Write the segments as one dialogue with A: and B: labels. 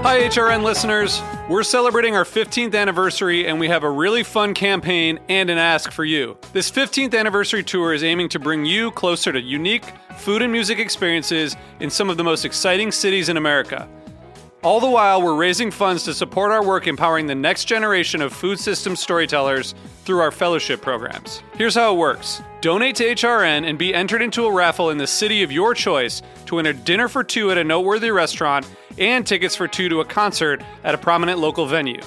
A: Hi, HRN listeners. We're celebrating our 15th anniversary, and we have a really fun campaign and an ask for you. This 15th anniversary tour is aiming to bring you closer to unique food and music experiences in some of the most exciting cities in America. All the while, we're raising funds to support our work empowering the next generation of food systems storytellers through our fellowship programs. Here's how it works. Donate to HRN and be entered into a raffle in the city of your choice to win a dinner for two at a noteworthy restaurant and tickets for two to a concert at a prominent local venue.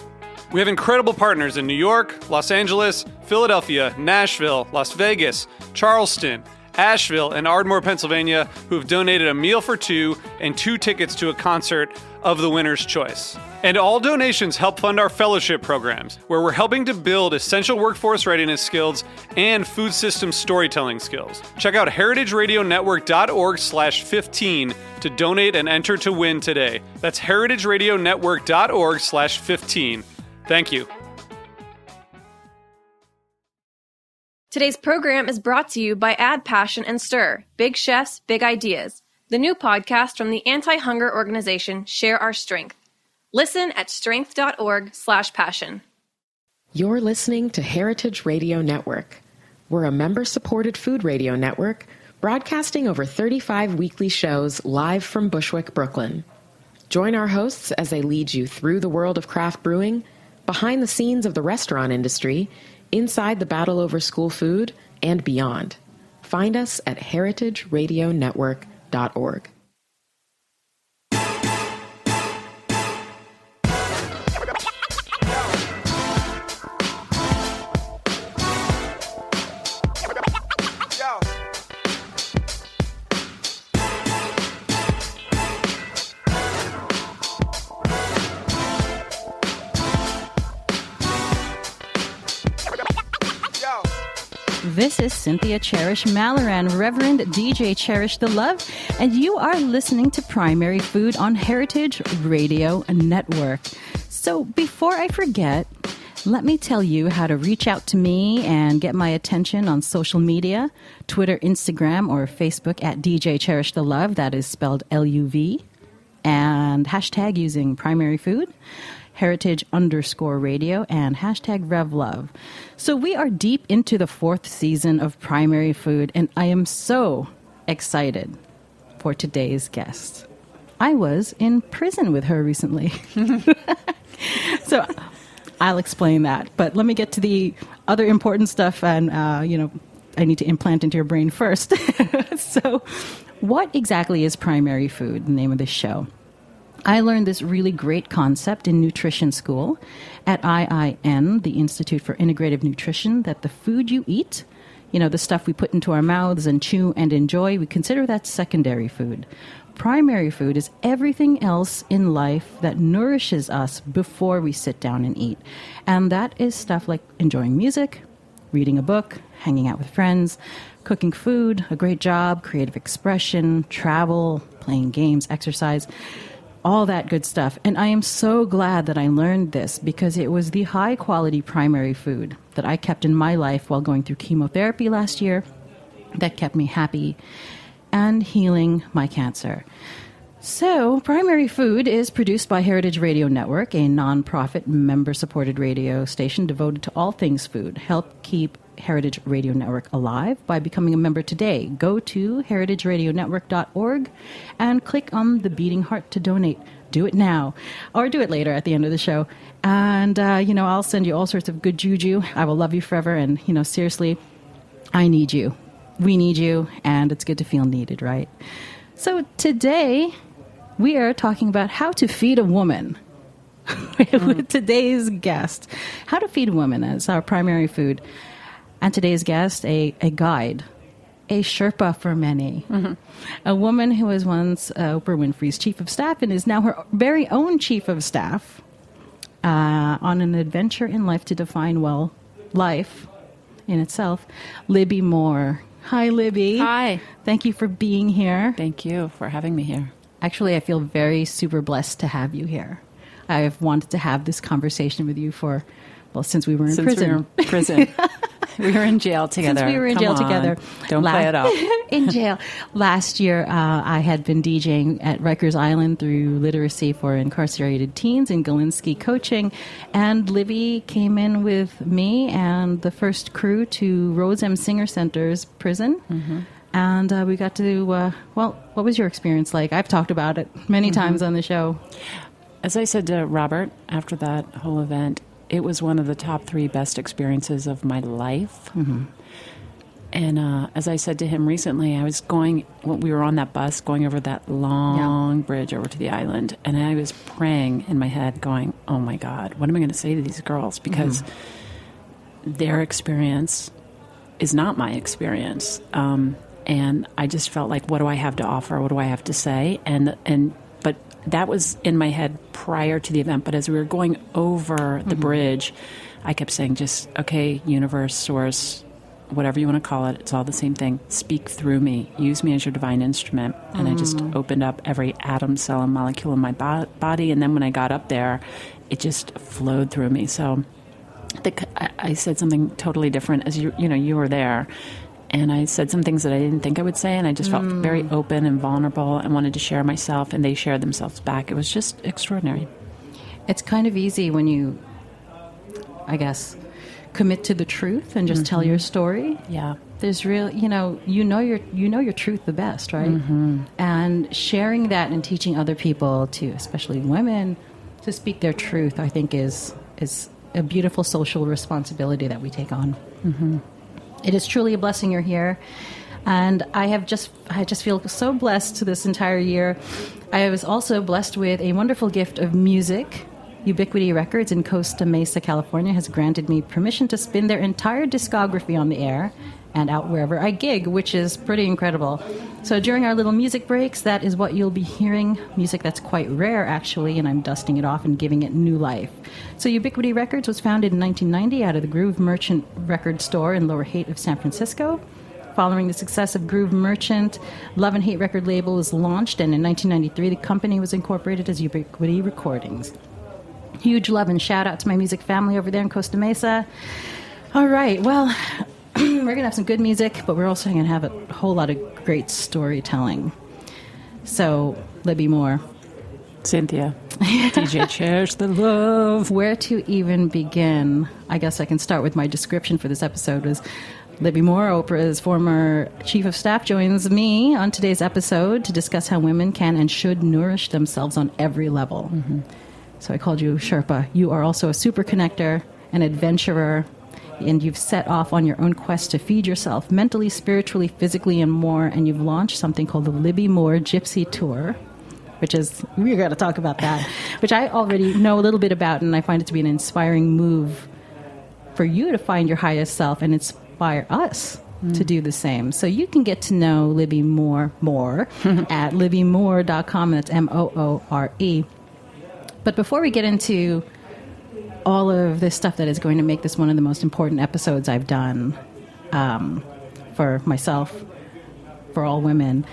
A: We have incredible partners in New York, Los Angeles, Philadelphia, Nashville, Las Vegas, Charleston, Asheville, and Ardmore, Pennsylvania, who have donated a meal for two and two tickets to a concert of the winner's choice. And all donations help fund our fellowship programs, where we're helping to build essential workforce readiness skills and food system storytelling skills. Check out heritageradionetwork.org/15 to donate and enter to win today. That's heritageradionetwork.org/15. Thank you.
B: Today's program is brought to you by Add Passion and Stir, Big Chefs, Big Ideas, the new podcast from the anti-hunger organization Share Our Strength. Listen at strength.org/passion.
C: You're listening to Heritage Radio Network. We're a member-supported food radio network broadcasting over 35 weekly shows live from Bushwick, Brooklyn. Join our hosts as they lead you through the world of craft brewing, behind the scenes of the restaurant industry, inside the battle over school food, and beyond. Find us at heritageradionetwork.org.
D: This is Cynthia Cherish Malloran, Reverend DJ Cherish the Love, and you are listening to Primary Food on Heritage Radio Network. So before I forget, let me tell you how to reach out to me and get my attention on social media, Twitter, Instagram, or Facebook at DJ Cherish the Love, that is spelled LUV, and hashtag using Primary Food, Heritage_radio, and hashtag RevLove. So we are deep into the 4th season of Primary Food, and I am so excited for today's guest. I was in prison with her recently. So I'll explain that. But let me get to the other important stuff, and, I need to implant into your brain first. So what exactly is Primary Food, the name of this show? I learned this really great concept in nutrition school at IIN, the Institute for Integrative Nutrition, that the food you eat, the stuff we put into our mouths and chew and enjoy, we consider that secondary food. Primary food is everything else in life that nourishes us before we sit down and eat. And that is stuff like enjoying music, reading a book, hanging out with friends, cooking food, a great job, creative expression, travel, playing games, exercise, all that good stuff. And I am so glad that I learned this, because it was the high-quality primary food that I kept in my life while going through chemotherapy last year that kept me happy and healing my cancer. So, Primary Food is produced by Heritage Radio Network, a nonprofit member-supported radio station devoted to all things food. Help keep Heritage Radio Network alive by becoming a member today. Go to heritageradionetwork.org and click on the beating heart to donate. Do it now, or do it later at the end of the show. And, I'll send you all sorts of good juju. I will love you forever. And, seriously, I need you. We need you. And it's good to feel needed, right? So today we are talking about how to feed a woman with today's guest. How to feed a woman as our primary food. And today's guest, a guide, a Sherpa for many, a woman who was once Oprah Winfrey's chief of staff and is now her very own chief of staff on an adventure in life to define, life in itself. Libby Moore. Hi, Libby.
E: Hi.
D: Thank you for being here.
E: Thank you for having me here.
D: Actually, I feel very super blessed to have you here. I've wanted to have this conversation with you since we were in prison.
E: We were in jail together.
D: Since we were in
E: Come
D: jail
E: on.
D: together.
E: Don't play it up.
D: In jail. Last year, I had been DJing at Rikers Island through Literacy for Incarcerated Teens in Galinsky Coaching. And Libby came in with me and the first crew to Rose M. Singer Center's prison. Mm-hmm. And we got to, what was your experience like? I've talked about it many times on the show.
E: As I said to Robert after that whole event, it was one of the top 3 best experiences of my life. Mm-hmm. And as I said to him recently, we were on that bus going over that long bridge over to the island, and I was praying in my head going, oh my God, what am I going to say to these girls? Because their experience is not my experience. And I just felt like, what do I have to offer? What do I have to say? But that was in my head prior to the event. But as we were going over the bridge, I kept saying, just, okay, universe, source, whatever you want to call it, it's all the same thing. Speak through me. Use me as your divine instrument. And I just opened up every atom, cell, and molecule in my body. And then when I got up there, it just flowed through me. So I said something totally different as you were there. And I said some things that I didn't think I would say, and I just felt very open and vulnerable and wanted to share myself, and they shared themselves back. It was just extraordinary.
D: It's kind of easy when you, I guess, commit to the truth and just tell your story.
E: Yeah.
D: There's real, you know your truth the best, right? Mm-hmm. And sharing that and teaching other people to, especially women, to speak their truth, I think is a beautiful social responsibility that we take on. Mm-hmm. It is truly a blessing you're here. And I just feel so blessed this entire year. I was also blessed with a wonderful gift of music. Ubiquity Records in Costa Mesa, California has granted me permission to spin their entire discography on the air and out wherever I gig, which is pretty incredible. So during our little music breaks, that is what you'll be hearing. Music that's quite rare, actually, and I'm dusting it off and giving it new life. So Ubiquity Records was founded in 1990 out of the Groove Merchant record store in Lower Haight of San Francisco. Following the success of Groove Merchant, Love and Hate record label was launched, and in 1993, the company was incorporated as Ubiquity Recordings. Huge love and shout out to my music family over there in Costa Mesa. All right, well, we're going to have some good music, but we're also going to have a whole lot of great storytelling. So, Libby Moore.
E: Cynthia. DJ Cherish the Love.
D: Where to even begin? I guess I can start with my description for this episode was Libby Moore, Oprah's former chief of staff, joins me on today's episode to discuss how women can and should nourish themselves on every level. Mm-hmm. So I called you Sherpa. You are also a super connector, an adventurer, and you've set off on your own quest to feed yourself mentally, spiritually, physically, and more. And you've launched something called the Libby Moore Gypsy Tour, which is, we're going to talk about that, which I already know a little bit about, and I find it to be an inspiring move for you to find your highest self and inspire us to do the same. So you can get to know Libby Moore at libbymoore.com. That's MOORE. But before we get into all of this stuff that is going to make this one of the most important episodes I've done for myself, for all women,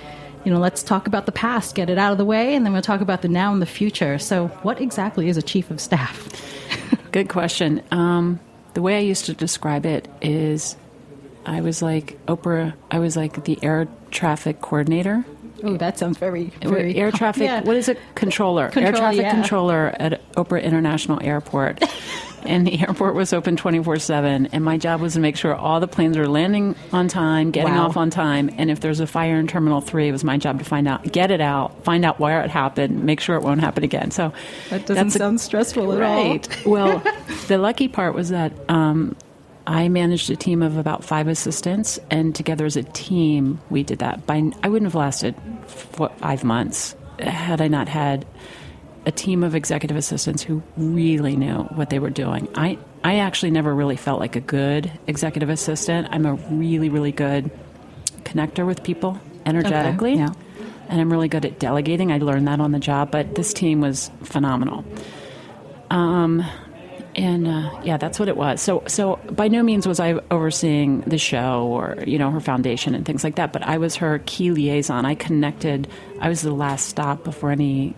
D: let's talk about the past, get it out of the way, and then we'll talk about the now and the future. So what exactly is a chief of staff?
E: Good question. The way I used to describe it is I was like Oprah. I was like the air traffic coordinator.
D: Oh, that sounds very
E: air traffic.
D: Yeah.
E: What is it? Controller. Air traffic controller at Oprah International Airport. And the airport was open 24/7. And my job was to make sure all the planes were landing on time, getting off on time. And if there's a fire in Terminal 3, it was my job to find out, get it out, find out where it happened, make sure it won't happen again. So
D: that doesn't sound stressful at all.
E: Right. Well, the lucky part was that I managed a team of about 5 assistants, and together as a team, we did that. I wouldn't have lasted 5 months had I not had a team of executive assistants who really knew what they were doing. I actually never really felt like a good executive assistant. I'm a really, really good connector with people energetically,
D: okay. Yeah.
E: And I'm really good at delegating. I learned that on the job, but this team was phenomenal. That's what it was. So by no means was I overseeing the show or, her foundation and things like that, but I was her key liaison. I was the last stop before any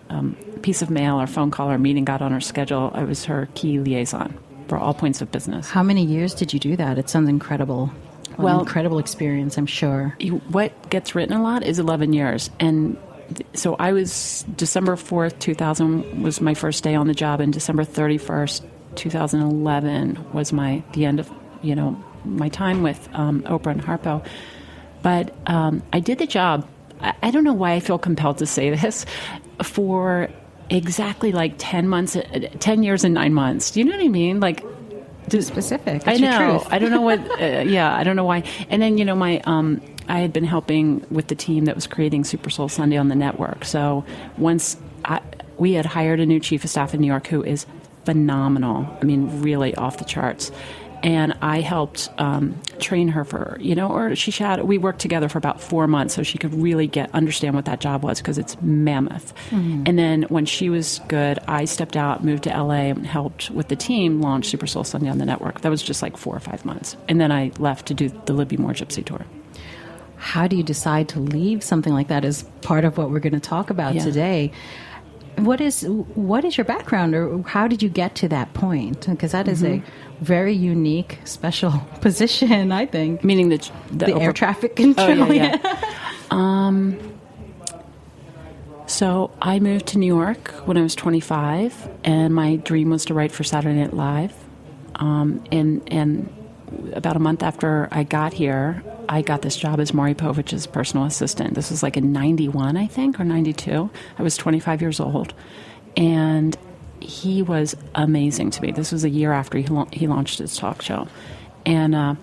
E: piece of mail or phone call or meeting got on her schedule. I was her key liaison. for all points of business.
D: How many years did you do that? It sounds incredible.
E: Well,
D: An incredible experience, I'm sure.
E: What gets written a lot is 11 years. And so I was December 4th, 2000 was my first day on the job, and December 31st, 2011 was the end of, my time with Oprah and Harpo. But I did the job. I don't know why I feel compelled to say this, for exactly like 10 years and 9 months. Do you know what I mean? Like,
D: Too specific.
E: I
D: It's your
E: know.
D: truth.
E: I don't know what. I don't know why. And then I had been helping with the team that was creating Super Soul Sunday on the network. So once we had hired a new chief of staff in New York who is phenomenal. I mean, really off the charts. And I helped train her we worked together for about 4 months so she could really understand what that job was, because it's mammoth. Mm-hmm. And then when she was good, I stepped out, moved to LA, and helped with the team launch Super Soul Sunday on the network. That was just like 4 or 5 months. And then I left to do the Libby Moore Gypsy Tour.
D: How do you decide to leave something like that as part of what we're going to talk about today? What is your background, or how did you get to that point? Because that is a very unique, special position, I think.
E: Meaning the
D: air traffic control.
E: Oh, yeah. So I moved to New York when I was 25, and my dream was to write for Saturday Night Live. And about a month after I got here, I got this job as Maury Povich's personal assistant. This was like in 91, I think, or 92. I was 25 years old. And he was amazing to me. This was a year after he launched his talk show. And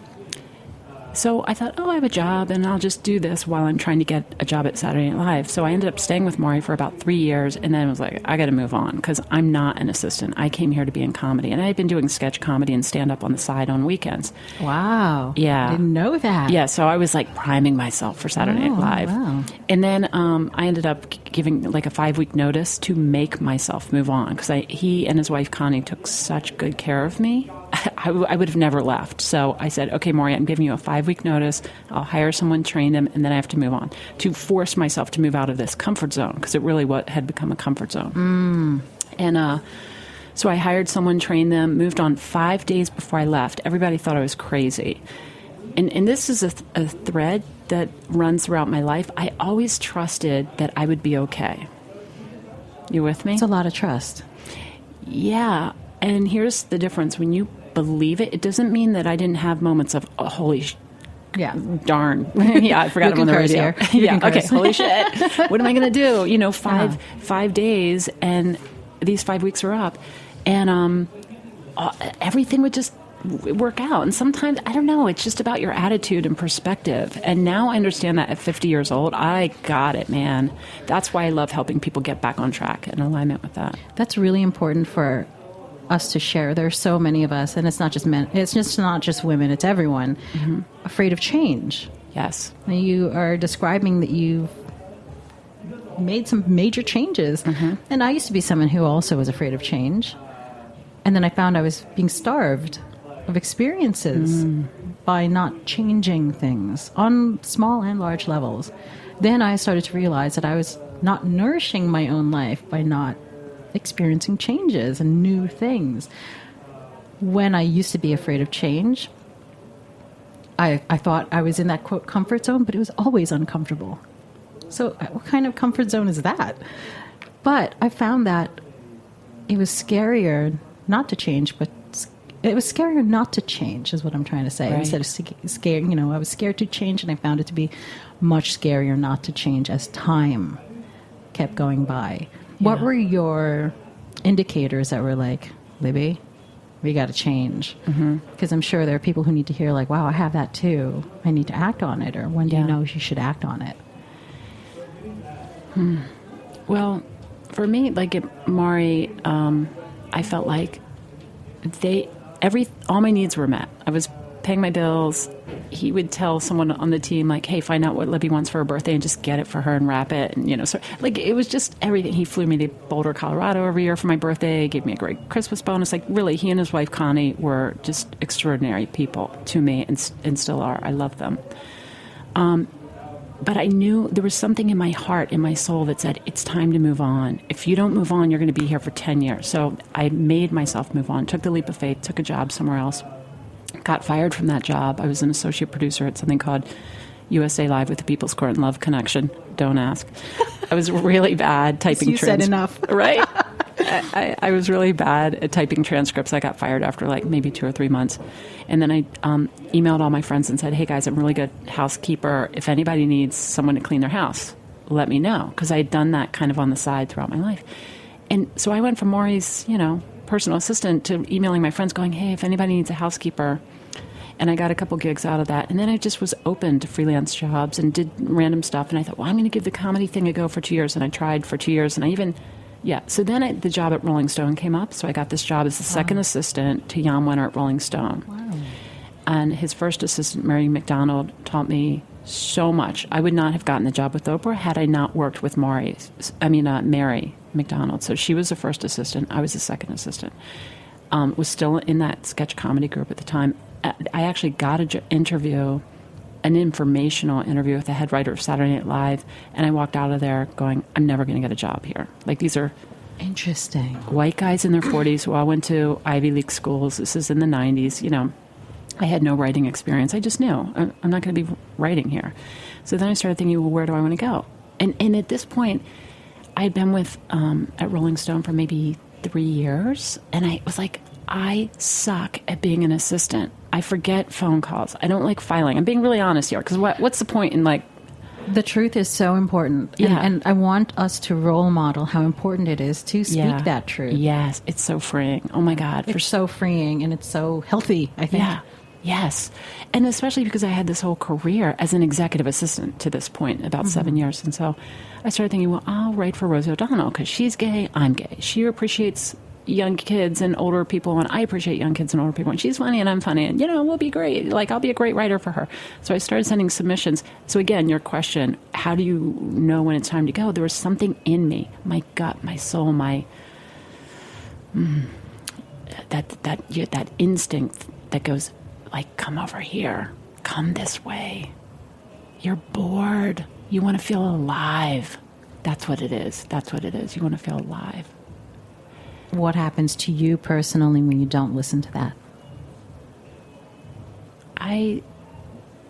E: so I thought, I have a job, and I'll just do this while I'm trying to get a job at Saturday Night Live. So I ended up staying with Maury for about 3 years, and then I was like, I got to move on, because I'm not an assistant. I came here to be in comedy, and I had been doing sketch comedy and stand-up on the side on weekends.
D: Wow.
E: Yeah.
D: I didn't know that.
E: Yeah, so I was like priming myself for Saturday Night Live.
D: Wow.
E: And then I ended up giving like a 5-week notice to make myself move on, because he and his wife Connie took such good care of me. I would have never left. So I said, okay, Maury, I'm giving you a 5-week notice. I'll hire someone, train them, and then I have to move on, to force myself to move out of this comfort zone, because it really had become a comfort zone. And so I hired someone, trained them, moved on 5 days before I left. Everybody thought I was crazy. And this is a thread that runs throughout my life. I always trusted that I would be okay. You with me?
D: It's a lot of trust.
E: Yeah. And here's the difference. When you believe it, it doesn't mean that I didn't have moments of, darn. Yeah, I forgot I'm on the radio. Yeah, okay, holy shit. What am I going to do? 5 days, and these 5 weeks are up. And everything would just work out. And sometimes, I don't know, it's just about your attitude and perspective. And now I understand that at 50 years old, I got it, man. That's why I love helping people get back on track in alignment with that.
D: That's really important for us to share. There's so many of us, and it's not just men, it's just not just women, it's everyone afraid of change.
E: Yes.
D: And you are describing that you've made some major changes. And I used to be someone who also was afraid of change. And then I found I was being starved of experiences by not changing things on small and large levels. Then I started to realize that I was not nourishing my own life by not experiencing changes and new things. When I used to be afraid of change, I thought I was in that, quote, comfort zone, but it was always uncomfortable. So what kind of comfort zone is that? But I found that it was scarier not to change, but it was scarier not to change is what I'm trying to say.
E: Right.
D: Instead of scared, I was scared to change, and I found it to be much scarier not to change as time kept going by. What were your indicators that were like, Libby, we got to change? Because I'm sure there are people who need to hear like, wow, I have that too. I need to act on it. Or when do you know you should act on it?
E: Well, for me, like at Maury, I felt like all my needs were met. I was paying my bills. He would tell someone on the team, like, hey, find out what Libby wants for her birthday and just get it for her and wrap it. And, so like, it was just everything. He flew me to Boulder, Colorado every year for my birthday, gave me a great Christmas bonus. Like, really, he and his wife, Connie, were just extraordinary people to me and still are. I love them. but I knew there was something in my heart, in my soul that said, it's time to move on. If you don't move on, you're going to be here for 10 years. So I made myself move on, took the leap of faith, took a job somewhere else, got fired from that job. I was an associate producer at something called USA Live with the People's Court and Love Connection. Don't ask. I was really bad typing
D: You said enough.
E: Right? I was really bad at typing transcripts. I got fired after like maybe 2 or 3 months. And then I emailed all my friends and said, hey guys, I'm a really good housekeeper. If anybody needs someone to clean their house, let me know. Because I had done that kind of on the side throughout my life. And so I went from Maury's, personal assistant to emailing my friends going, hey, if anybody needs a housekeeper. And I got a couple gigs out of that. And then I just was open to freelance jobs and did random stuff. And I thought, well, I'm going to give the comedy thing a go for 2 years. And I tried for 2 years. And I even... Yeah, so then the job at Rolling Stone came up, so I got this job as the second assistant to Jan Wenner at Rolling Stone.
D: Wow.
E: And his first assistant, Mary McDonald, taught me so much. I would not have gotten the job with Oprah had I not worked with Mary McDonald. So she was the first assistant, I was the second assistant. Was still in that sketch comedy group at the time. I actually got an informational interview with the head writer of Saturday Night Live, and I walked out of there going, I'm never going to get a job here. Like, these are
D: Interesting.
E: white guys in their 40s who all went to Ivy League schools. This is in the 90s. I had no writing experience. I just knew I'm not going to be writing here. So then I started thinking, well, where do I want to go? And at this point, I had been with at Rolling Stone for maybe 3 years, and I was like, I suck at being an assistant. I forget phone calls. I don't like filing. I'm being really honest here, because what's the point in like...
D: The truth is so important.
E: Yeah.
D: And I want us to role model how important it is to speak that truth.
E: Yes, it's so freeing. Oh my God.
D: It's so freeing and it's so healthy, I think.
E: Yeah. Yes. And especially because I had this whole career as an executive assistant to this point, about 7 years. And so I started thinking, well, I'll write for Rosie O'Donnell because she's gay, I'm gay. She appreciates young kids and older people, and I appreciate young kids and older people, and she's funny and I'm funny, and we'll be great. Like, I'll be a great writer for her. So I started sending submissions. So again, your question, how do you know when it's time to go? There was something in me, my gut, my soul, that instinct that goes like, come over here, come this way. You're bored. You want to feel alive. That's what it is. That's what it is. You want to feel alive.
D: What happens to you personally when you don't listen to that?
E: I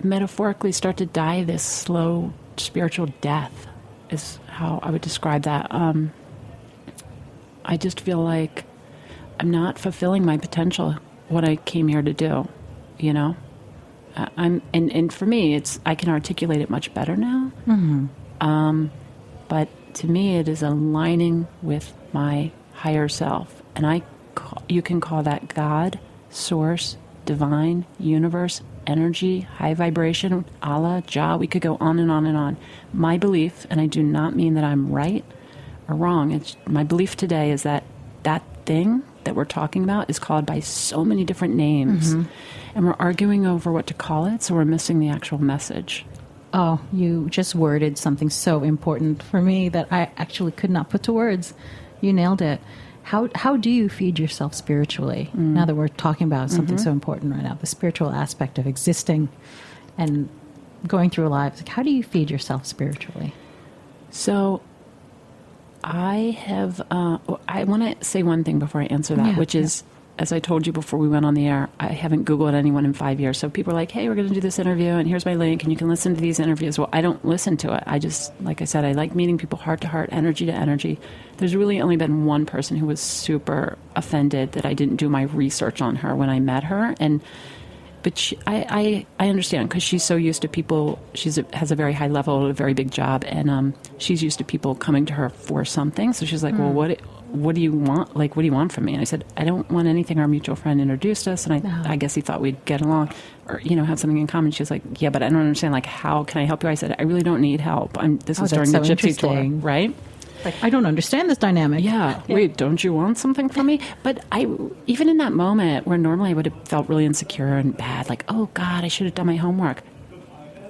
E: metaphorically start to die this slow spiritual death is how I would describe that. I just feel like I'm not fulfilling my potential, what I came here to do, and for me, I can articulate it much better now. But to me, it is aligning with my higher self, and you can call that God, source, divine, universe, energy, high vibration, Allah, Jah. We could go on and on and on. My belief, and I do not mean that I'm right or wrong, my belief today is that thing that we're talking about is called by so many different names, and we're arguing over what to call it, so we're missing the actual message.
D: Oh, you just worded something so important for me that I actually could not put to words. You nailed it. How do you feed yourself spiritually? Now that we're talking about something so important right now, the spiritual aspect of existing and going through lives, how do you feed yourself spiritually?
E: So I have, I want to say one thing before I answer that, which is, as I told you before we went on the air, I haven't Googled anyone in 5 years. So people are like, hey, we're going to do this interview, and here's my link, and you can listen to these interviews. Well, I don't listen to it. I just, like I said, I like meeting people heart to heart, energy to energy. There's really only been one person who was super offended that I didn't do my research on her when I met her. But I understand, because she's so used to people. Has a very high level, a very big job, and she's used to people coming to her for something. So she's like, well, what do you want? Like, what do you want from me? And I said, I don't want anything. Our mutual friend introduced us, and I guess he thought we'd get along or, have something in common. She was like, yeah, but I don't understand. Like, how can I help you? I said, I really don't need help. This was during the Gypsy tour, right?
D: Like, I don't understand this dynamic.
E: Yeah. Wait, don't you want something from me? But even in that moment where normally I would have felt really insecure and bad, like, oh God, I should have done my homework,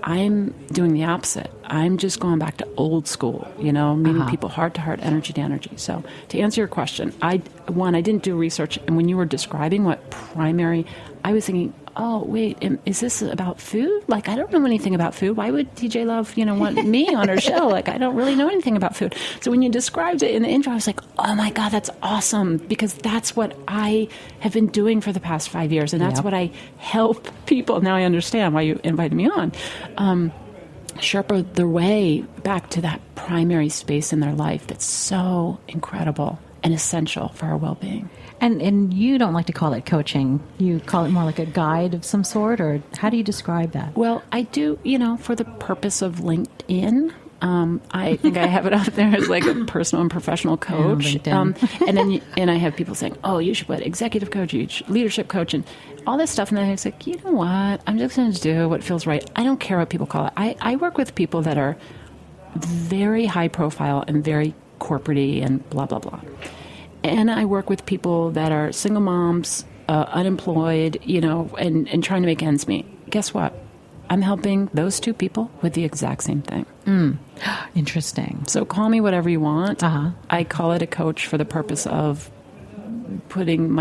E: I'm doing the opposite. I'm just going back to old school, meeting people heart to heart, energy to energy. So to answer your question, I didn't do research. And when you were describing what primary, I was thinking, oh, wait, is this about food? Like, I don't know anything about food. Why would TJ Love, want me on her show? Like, I don't really know anything about food. So when you described it in the intro, I was like, oh my God, that's awesome. Because that's what I have been doing for the past 5 years. And that's what I help people. Now I understand why you invited me on. Sherpa their way back to that primary space in their life that's so incredible and essential for our well-being.
D: And you don't like to call it coaching. You call it more like a guide of some sort, or how do you describe that?
E: Well, I do, for the purpose of LinkedIn. I think I have it out there as like a personal and professional coach. And I have people saying, oh, you should put executive coach, leadership coach, and all this stuff. And then I was like, you know what? I'm just going to do what feels right. I don't care what people call it. I work with people that are very high profile and very corporate-y and blah, blah, blah. And I work with people that are single moms, unemployed, and trying to make ends meet. Guess what? I'm helping those two people with the exact same thing.
D: Interesting.
E: So call me whatever you want.
D: Uh-huh.
E: I call it a coach for the purpose of putting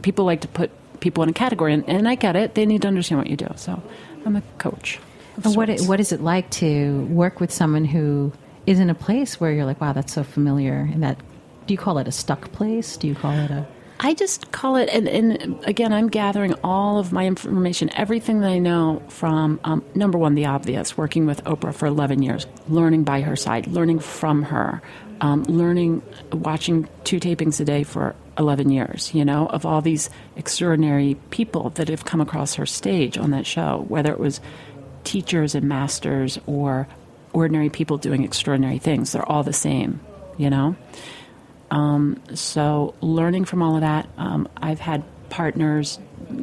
E: people like to put people in a category, and I get it. They need to understand what you do. So I'm a coach.
D: And what is it like to work with someone who is in a place where you're like, wow, that's so familiar? And that, do you call it a stuck place? Do you call it a...
E: I just call it, and again, I'm gathering all of my information, everything that I know from, number one, the obvious, working with Oprah for 11 years, learning by her side, learning from her, watching 2 tapings a day for 11 years, of all these extraordinary people that have come across her stage on that show, whether it was teachers and masters or ordinary people doing extraordinary things. They're all the same, So learning from all of that, I've had partners,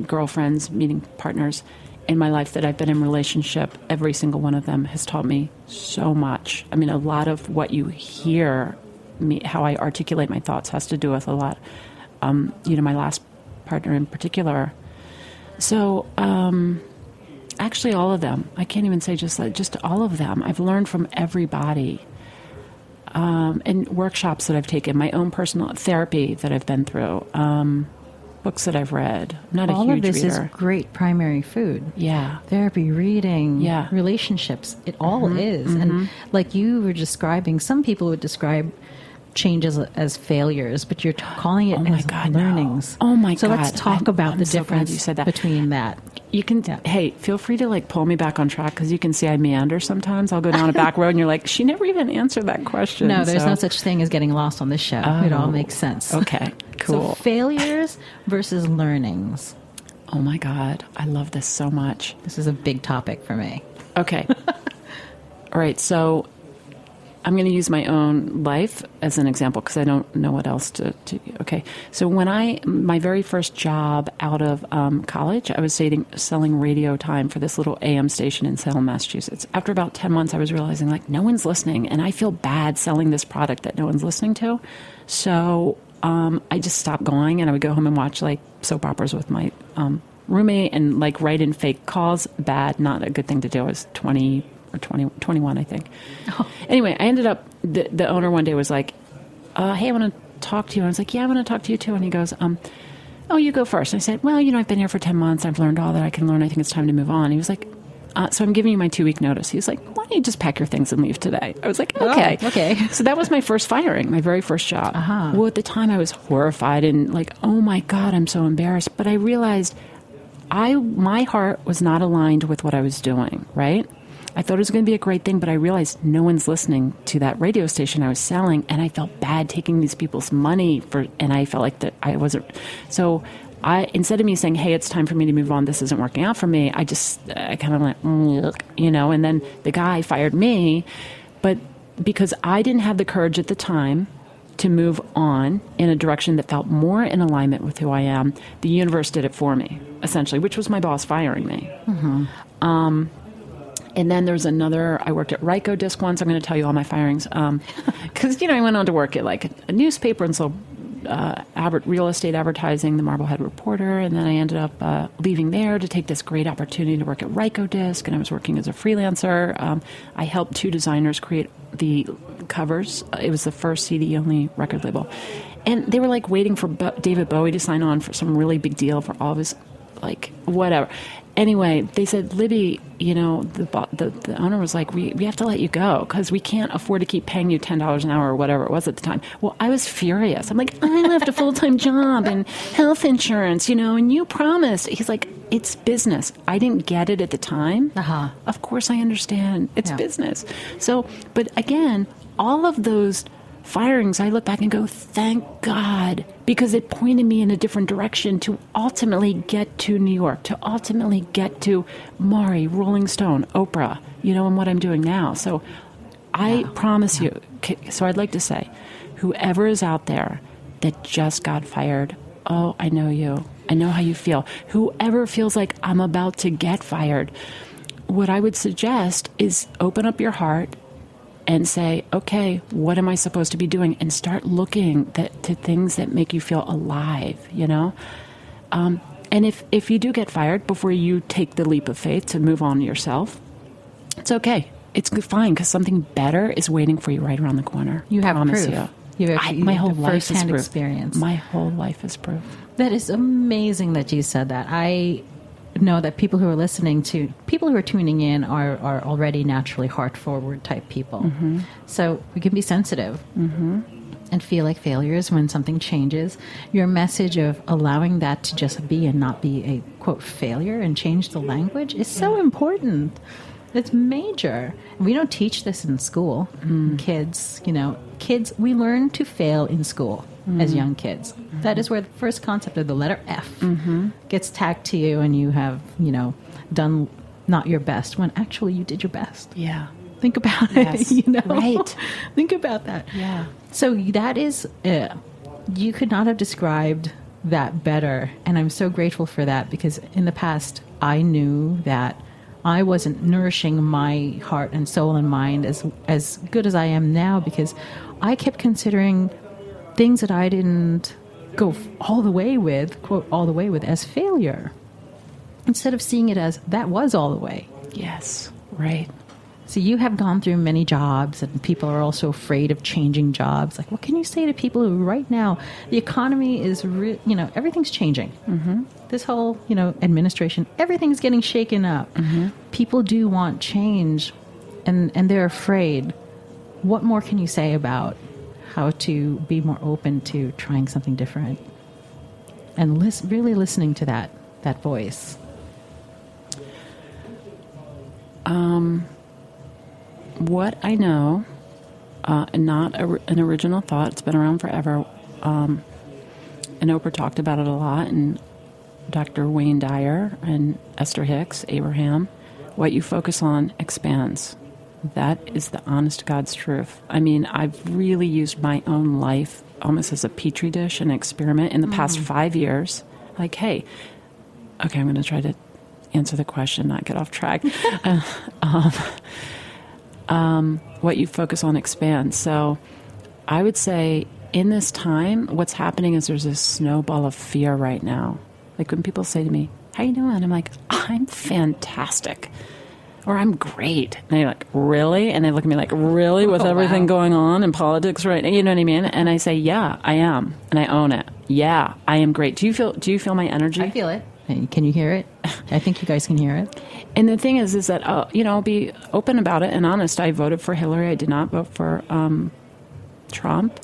E: girlfriends, meeting partners in my life that I've been in relationship. Every single one of them has taught me so much. I mean, a lot of what you hear, how I articulate my thoughts has to do with a lot, my last partner in particular. So actually all of them. I can't even say just all of them. I've learned from everybody. And workshops that I've taken, my own personal therapy that I've been through, books that I've read. I'm not a huge reader.
D: All of this is great primary food.
E: Yeah.
D: Therapy, reading, relationships. It all is. And like you were describing, some people would describe changes as failures, but you're calling it as learnings.
E: No. Oh my God.
D: So let's talk about the
E: so
D: difference
E: you said that.
D: between that.
E: You can, hey, feel free to pull me back on track, because you can see I meander sometimes. I'll go down a back road and you're like, she never even answered that question.
D: No, there's no such thing as getting lost on this show. It all makes sense.
E: Okay, cool.
D: So failures versus learnings.
E: Oh my God, I love this so much.
D: This is a big topic for me.
E: Okay. All right, so I'm going to use my own life as an example, because I don't know what else to okay. So when my very first job out of college, I was selling radio time for this little AM station in Salem, Massachusetts. After about 10 months, I was realizing no one's listening, and I feel bad selling this product that no one's listening to. So I just stopped going, and I would go home and watch soap operas with my roommate and write in fake calls. Bad, not a good thing to do. I was 20 or 21, I think. Oh. Anyway, I ended up, the owner one day was like, hey, I want to talk to you. And I was like, yeah, I want to talk to you too. And he goes, oh, you go first. And I said, well, I've been here for 10 months. I've learned all that I can learn. I think it's time to move on. He was like, so I'm giving you my 2-week notice. He was like, why don't you just pack your things and leave today? I was like, okay.
D: Oh, okay.
E: So that was my first firing, my very first job. Uh-huh. Well, at the time I was horrified and oh my God, I'm so embarrassed. But I realized my heart was not aligned with what I was doing, right? I thought it was going to be a great thing, but I realized no one's listening to that radio station I was selling, and I felt bad taking these people's money and I felt like that I wasn't. So instead of me saying, hey, it's time for me to move on, this isn't working out for me, I kind of went, and then the guy fired me, but because I didn't have the courage at the time to move on in a direction that felt more in alignment with who I am, the universe did it for me, essentially, which was my boss firing me. Mm-hmm. And then there's I worked at Ryko Disc once. I'm going to tell you all my firings. Because, I went on to work at a newspaper and sold real estate advertising, the Marblehead Reporter. And then I ended up leaving there to take this great opportunity to work at Ryko Disc. And I was working as a freelancer. I helped 2 designers create the covers. It was the first CD-only record label. And they were waiting for David Bowie to sign on for some really big deal for all of his like, whatever. Anyway, they said, Libby, the owner was like, we have to let you go because we can't afford to keep paying you $10 an hour or whatever it was at the time. Well, I was furious. I'm like, I left a full-time job and health insurance, and you promised. He's like, it's business. I didn't get it at the time.
D: Uh-huh.
E: Of course I understand. It's
D: Yeah.
E: business. So, but again, all of those firings, I look back and go, thank God, because it pointed me in a different direction to ultimately get to New York, to ultimately get to Maury, Rolling Stone, Oprah, and what I'm doing now. So I promise you, so I'd like to say, whoever is out there that just got fired, oh, I know you. I know how you feel. Whoever feels like I'm about to get fired, what I would suggest is open up your heart and say, okay, what am I supposed to be doing? And start looking to things that make you feel alive, And if you do get fired before you take the leap of faith to move on yourself, it's okay. It's fine because something better is waiting for you right around the corner.
D: You have
E: Promise
D: proof.
E: My whole life is
D: first-hand
E: proof.
D: experience.
E: My whole life is proof.
D: That is amazing that you said that. I know that people who are tuning in are already naturally heart forward type people.
E: Mm-hmm.
D: So we can be sensitive and feel like failures when something changes. Your message of allowing that to just be and not be a quote failure and change the language is so important. It's major. We don't teach this in school. Kids, we learn to fail in school as young kids. That is where the first concept of the letter F gets tagged to you, and you have, done not your best when actually you did your best.
E: Yeah.
D: Think about
E: Yes.
D: it,
E: Right.
D: Think about that.
E: Yeah.
D: So that is, you could not have described that better. And I'm so grateful for that, because in the past, I knew that I wasn't nourishing my heart and soul and mind as good as I am now, because I kept considering things that I didn't go all the way with, quote, all the way with, as failure, instead of seeing it as that was all the way.
E: Yes. Right.
D: So you have gone through many jobs, and people are also afraid of changing jobs. Like, what can you say to people who right now, the economy is, everything's changing. Mm-hmm. This whole, administration, everything's getting shaken up. Mm-hmm. People do want change, and they're afraid. What more can you say about how to be more open to trying something different and really listening to that voice?
E: What I know, and not an original thought, it's been around forever, and Oprah talked about it a lot, and Dr. Wayne Dyer and Esther Hicks, Abraham, what you focus on expands. That is the honest to God's truth. I mean, I've really used my own life almost as a petri dish, an experiment in the past 5 years. Like, hey, okay, I'm going to try to answer the question, not get off track. What you focus on expands. So I would say in this time, what's happening is there's this snowball of fear right now. Like when people say to me, how you doing? I'm like, I'm fantastic. Or I'm great. And they're like, really? And they look at me like, really? With everything going on in politics right now? You know what I mean? And I say, yeah, I am. And I own it. Yeah, I am great. Do you feel my energy?
D: I feel it. Can you hear it? I think you guys can hear it.
E: And the thing is that, I'll be open about it and honest. I voted for Hillary. I did not vote for Trump.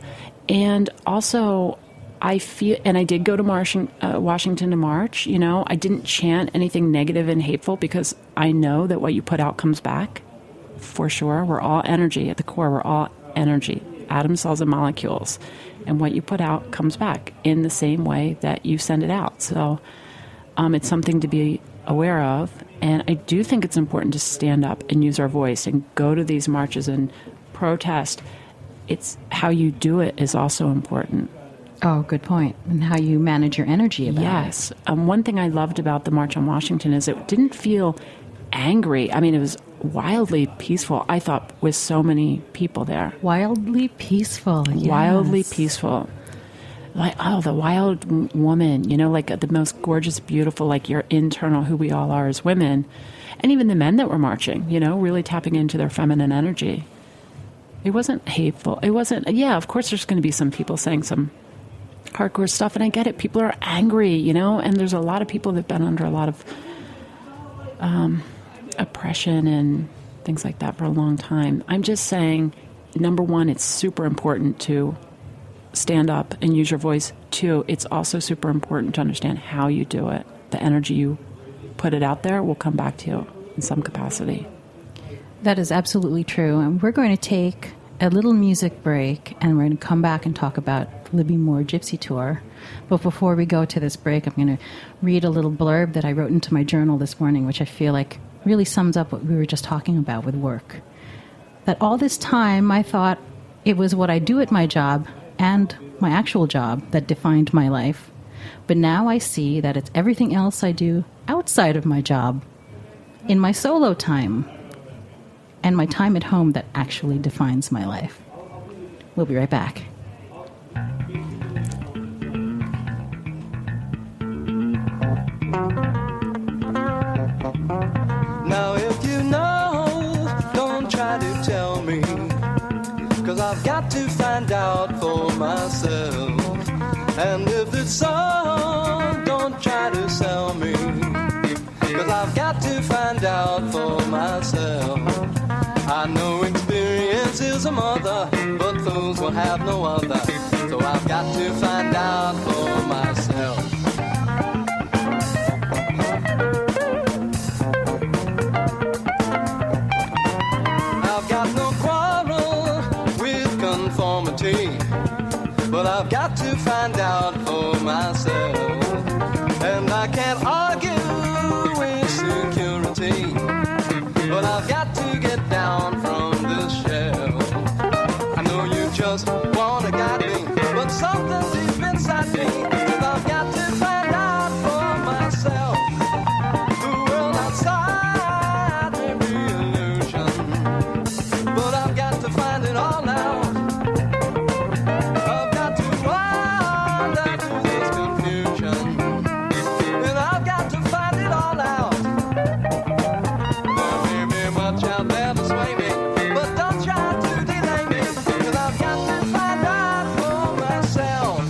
E: And also, I feel, and I did go to Washington to march. I didn't chant anything negative and hateful, because I know that what you put out comes back, for sure. We're all energy at the core. We're all energy, atoms, cells, and molecules. And what you put out comes back in the same way that you send it out. So it's something to be aware of. And I do think it's important to stand up and use our voice and go to these marches and protest. It's how you do it is also important.
D: Oh, good point. And how you manage your energy about it.
E: Yes. One thing I loved about the March on Washington is it didn't feel angry. I mean, it was wildly peaceful, I thought, with so many people there.
D: Wildly peaceful. Yes.
E: Wildly peaceful. Like, the wild woman, like the most gorgeous, beautiful, like your internal, who we all are as women. And even the men that were marching, really tapping into their feminine energy. It wasn't hateful. It wasn't, of course there's going to be some people saying some hardcore stuff, and I get it. People are angry, you know, and there's a lot of people that've been under a lot of oppression and things like that for a long time. I'm just saying, number one, it's super important to stand up and use your voice. Two, it's also super important to understand how you do it. The energy you put it out there will come back to you in some capacity.
D: That is absolutely true. And we're going to take a little music break, and we're going to come back and talk about Libby Moore Gypsy Tour. But before we go to this break, I'm going to read a little blurb that I wrote into my journal this morning, which I feel like really sums up what we were just talking about with work. That all this time I thought it was what I do at my job and my actual job that defined my life. But now I see that it's everything else I do outside of my job, in my solo time, and my time at home that actually defines my life. We'll be right back.
F: Now if you know, don't try to tell me, 'cause I've got to find out for myself. And if it's so, don't try to sell me, 'cause I've got to find out for myself. I know experience is a mother, but fools will have no other. So I've got to find out for myself. I've got no quarrel with conformity, but I've got to find out for myself. And I can't argue with security, but I've got to get down from this shelf. I know you just wanna guide me, but something deep inside me says I've got to find out for myself. The world outside may be illusion, but I've got to find it all out. I've got to find out through this confusion, and I've got to find it all out. There may be much out there to sway me, but don't try to delay me, 'cause I've got to find out for myself.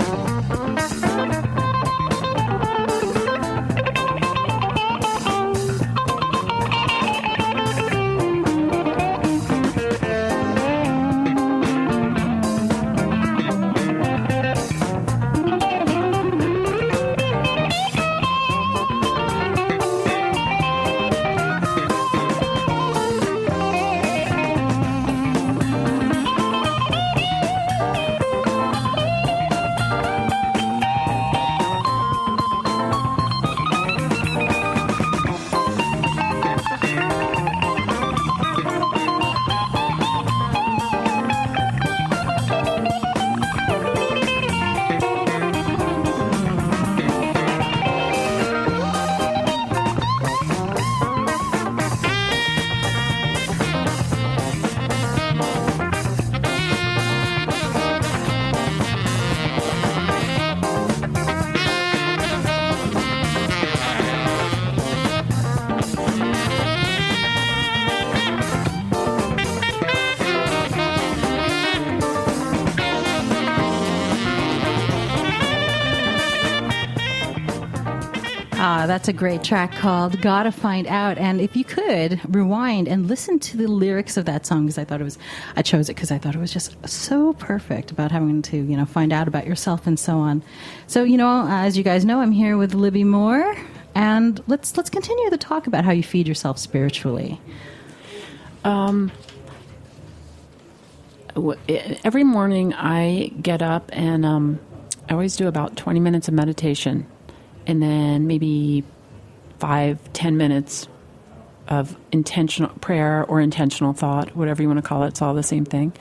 D: That's a great track called Gotta Find Out. And if you could rewind and listen to the lyrics of that song, because I chose it because I thought it was just so perfect about having to, find out about yourself and so on. So, as you guys know, I'm here with Libby Moore, and let's continue the talk about how you feed yourself spiritually.
E: Every morning I get up and I always do about 20 minutes of meditation, and then maybe 5-10 minutes of intentional prayer or intentional thought, whatever you want to call it. It's all the same thing.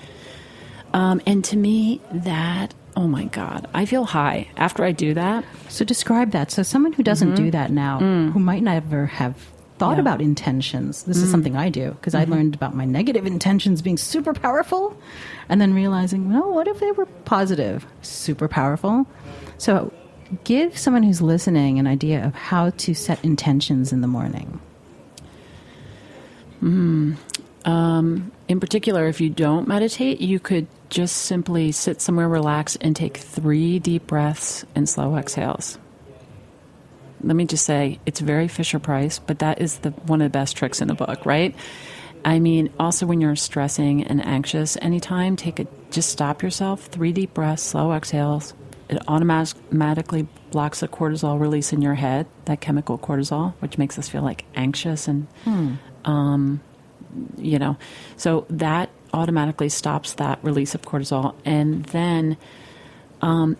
E: And to me, that, oh my God, I feel high after I do that.
D: So describe that. So someone who doesn't do that now, who might never have thought about intentions. This is something I do, because I learned about my negative intentions being super powerful, and then realizing, well, what if they were positive? Super powerful. So give someone who's listening an idea of how to set intentions in the morning.
E: In particular, if you don't meditate, you could just simply sit somewhere, relax, and take 3 deep breaths and slow exhales. Let me just say, it's very Fisher-Price, but that is one of the best tricks in the book, right? I mean, also when you're stressing and anxious, anytime, just stop yourself, 3 deep breaths, slow exhales. It automatically blocks the cortisol release in your head, that chemical cortisol, which makes us feel like anxious and, so that automatically stops that release of cortisol. And then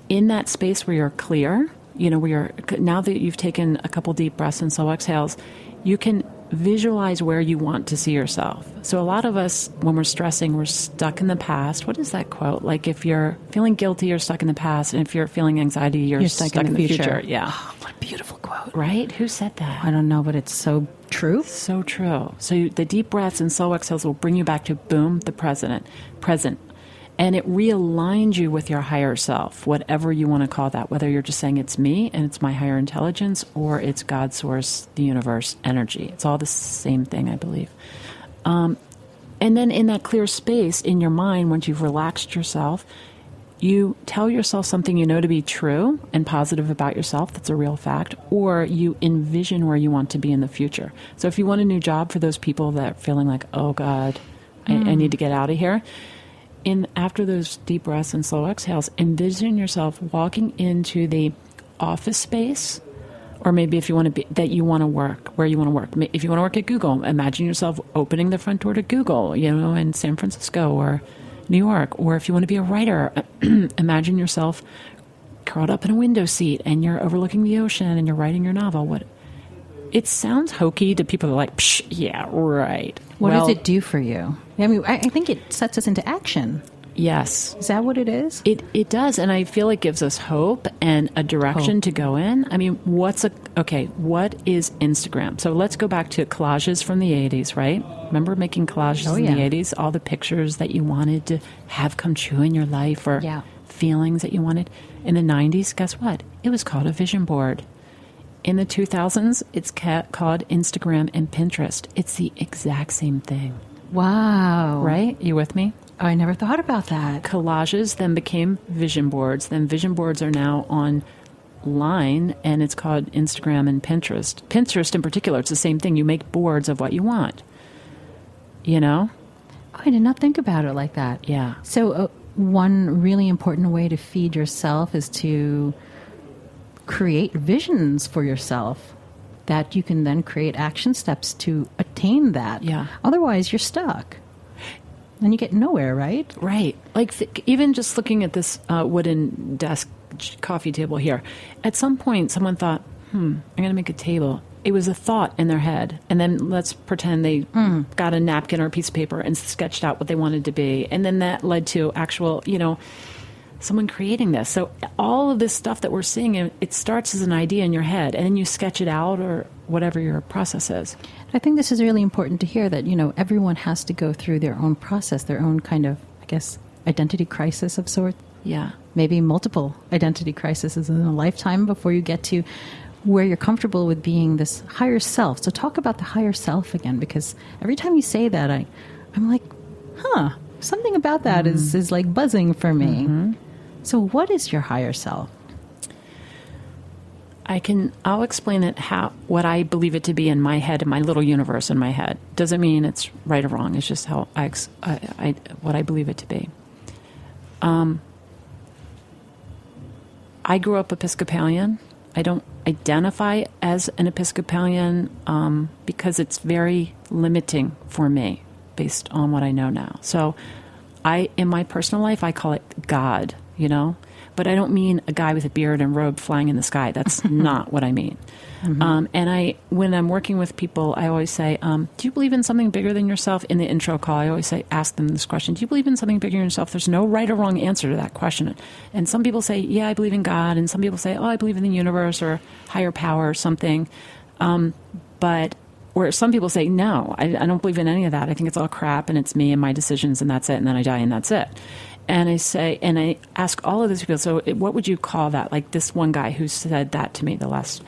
E: in that space where you're clear, now that you've taken a couple deep breaths and slow exhales, you can visualize where you want to see yourself. So a lot of us, when we're stressing, we're stuck in the past. What is that quote? Like if you're feeling guilty, you're stuck in the past. And if you're feeling anxiety, you're stuck in the future. Yeah.
D: Oh, what a beautiful quote.
E: Right? Who said that?
D: I don't know, but it's so true.
E: So true. So the deep breaths and slow exhales will bring you back to, boom, the present. And it realigns you with your higher self, whatever you want to call that, whether you're just saying it's me and it's my higher intelligence or it's God, source, the universe, energy. It's all the same thing, I believe. And then in that clear space in your mind, once you've relaxed yourself, you tell yourself something you know to be true and positive about yourself, that's a real fact, or you envision where you want to be in the future. So if you want a new job, for those people that are feeling like, oh God, I need to get out of here, after those deep breaths and slow exhales, envision yourself walking into the office space, or maybe if you want to be that you want to work, where you want to work. If you want to work at Google, imagine yourself opening the front door to Google, in San Francisco or New York. Or if you want to be a writer, imagine yourself curled up in a window seat and you're overlooking the ocean and you're writing your novel. It sounds hokey to people who are like, psh, yeah, right.
D: What does it do for you? I mean, I think it sets us into action.
E: Yes.
D: Is that what it is?
E: It does, and I feel it gives us hope and a direction to go in. I mean, what is Instagram? So let's go back to collages from the 80s, right? Remember making collages in the 80s? All the pictures that you wanted to have come true in your life or feelings that you wanted. In the 90s, guess what? It was called a vision board. In the 2000s, it's called Instagram and Pinterest. It's the exact same thing.
D: Wow.
E: Right? You with me?
D: I never thought about that.
E: Collages then became vision boards. Then vision boards are now online, and it's called Instagram and Pinterest. Pinterest in particular, it's the same thing. You make boards of what you want.
D: Oh, I did not think about it like that.
E: Yeah.
D: So one really important way to feed yourself is to create visions for yourself that you can then create action steps to attain that.
E: Yeah.
D: Otherwise, you're stuck. And you get nowhere, right?
E: Right. Like even just looking at this wooden desk coffee table here, at some point someone thought, I'm going to make a table. It was a thought in their head. And then let's pretend they got a napkin or a piece of paper and sketched out what they wanted to be. And then that led to actual, someone creating this. So all of this stuff that we're seeing, it starts as an idea in your head, and then you sketch it out or whatever your process is.
D: I think this is really important to hear that, everyone has to go through their own process, their own kind of, identity crisis of sorts.
E: Yeah.
D: Maybe multiple identity crises in a lifetime before you get to where you're comfortable with being this higher self. So talk about the higher self again, because every time you say that, I'm like, something about that is like buzzing for me. Mm-hmm. So what is your higher self?
E: I'll explain it what I believe it to be in my head, in my little universe in my head. Doesn't mean it's right or wrong. It's just how what I believe it to be. I grew up Episcopalian. I don't identify as an Episcopalian because it's very limiting for me based on what I know now. So in my personal life, I call it God, but I don't mean a guy with a beard and robe flying in the sky. That's not what I mean. Mm-hmm. And when I'm working with people, I always say, do you believe in something bigger than yourself? In the intro call, I always ask them this question. Do you believe in something bigger than yourself? There's no right or wrong answer to that question. And some people say, yeah, I believe in God. And some people say, I believe in the universe or higher power or something. Or some people say, no, I don't believe in any of that. I think it's all crap and it's me and my decisions and that's it. And then I die and that's it. And I ask all of these people, so what would you call that? Like this one guy who said that to me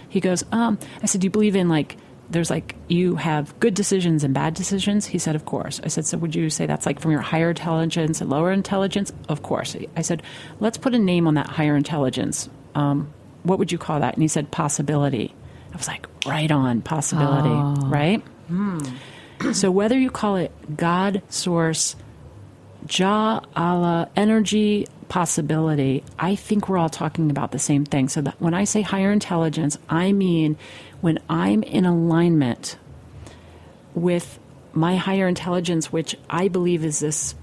E: he goes, I said, do you believe in like there's like, you have good decisions and bad decisions? He said, of course. I said, so would you say that's like from your higher intelligence and lower intelligence? Of course. I said, let's put a name on that higher intelligence. What would you call that? And he said, possibility. I was like, right on, possibility, right? So whether you call it God, source, Jah, Allah, energy, possibility, I think we're all talking about the same thing. So that when I say higher intelligence, I mean when I'm in alignment with my higher intelligence, which I believe is this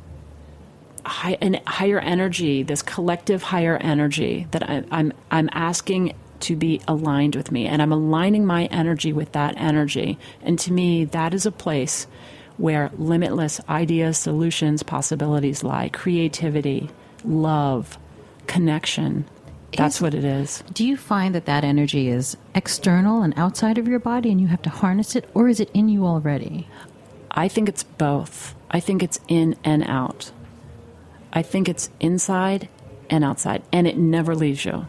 E: higher energy, this collective higher energy that I'm asking to be aligned with me, and I'm aligning my energy with that energy. And to me, that is a place where limitless ideas, solutions, possibilities lie. Creativity, love, connection. That's what it is.
D: Do you find that that energy is external and outside of your body and you have to harness it, or is it in you already?
E: I think it's both. I think it's in and out. I think it's inside and outside, and it never leaves you.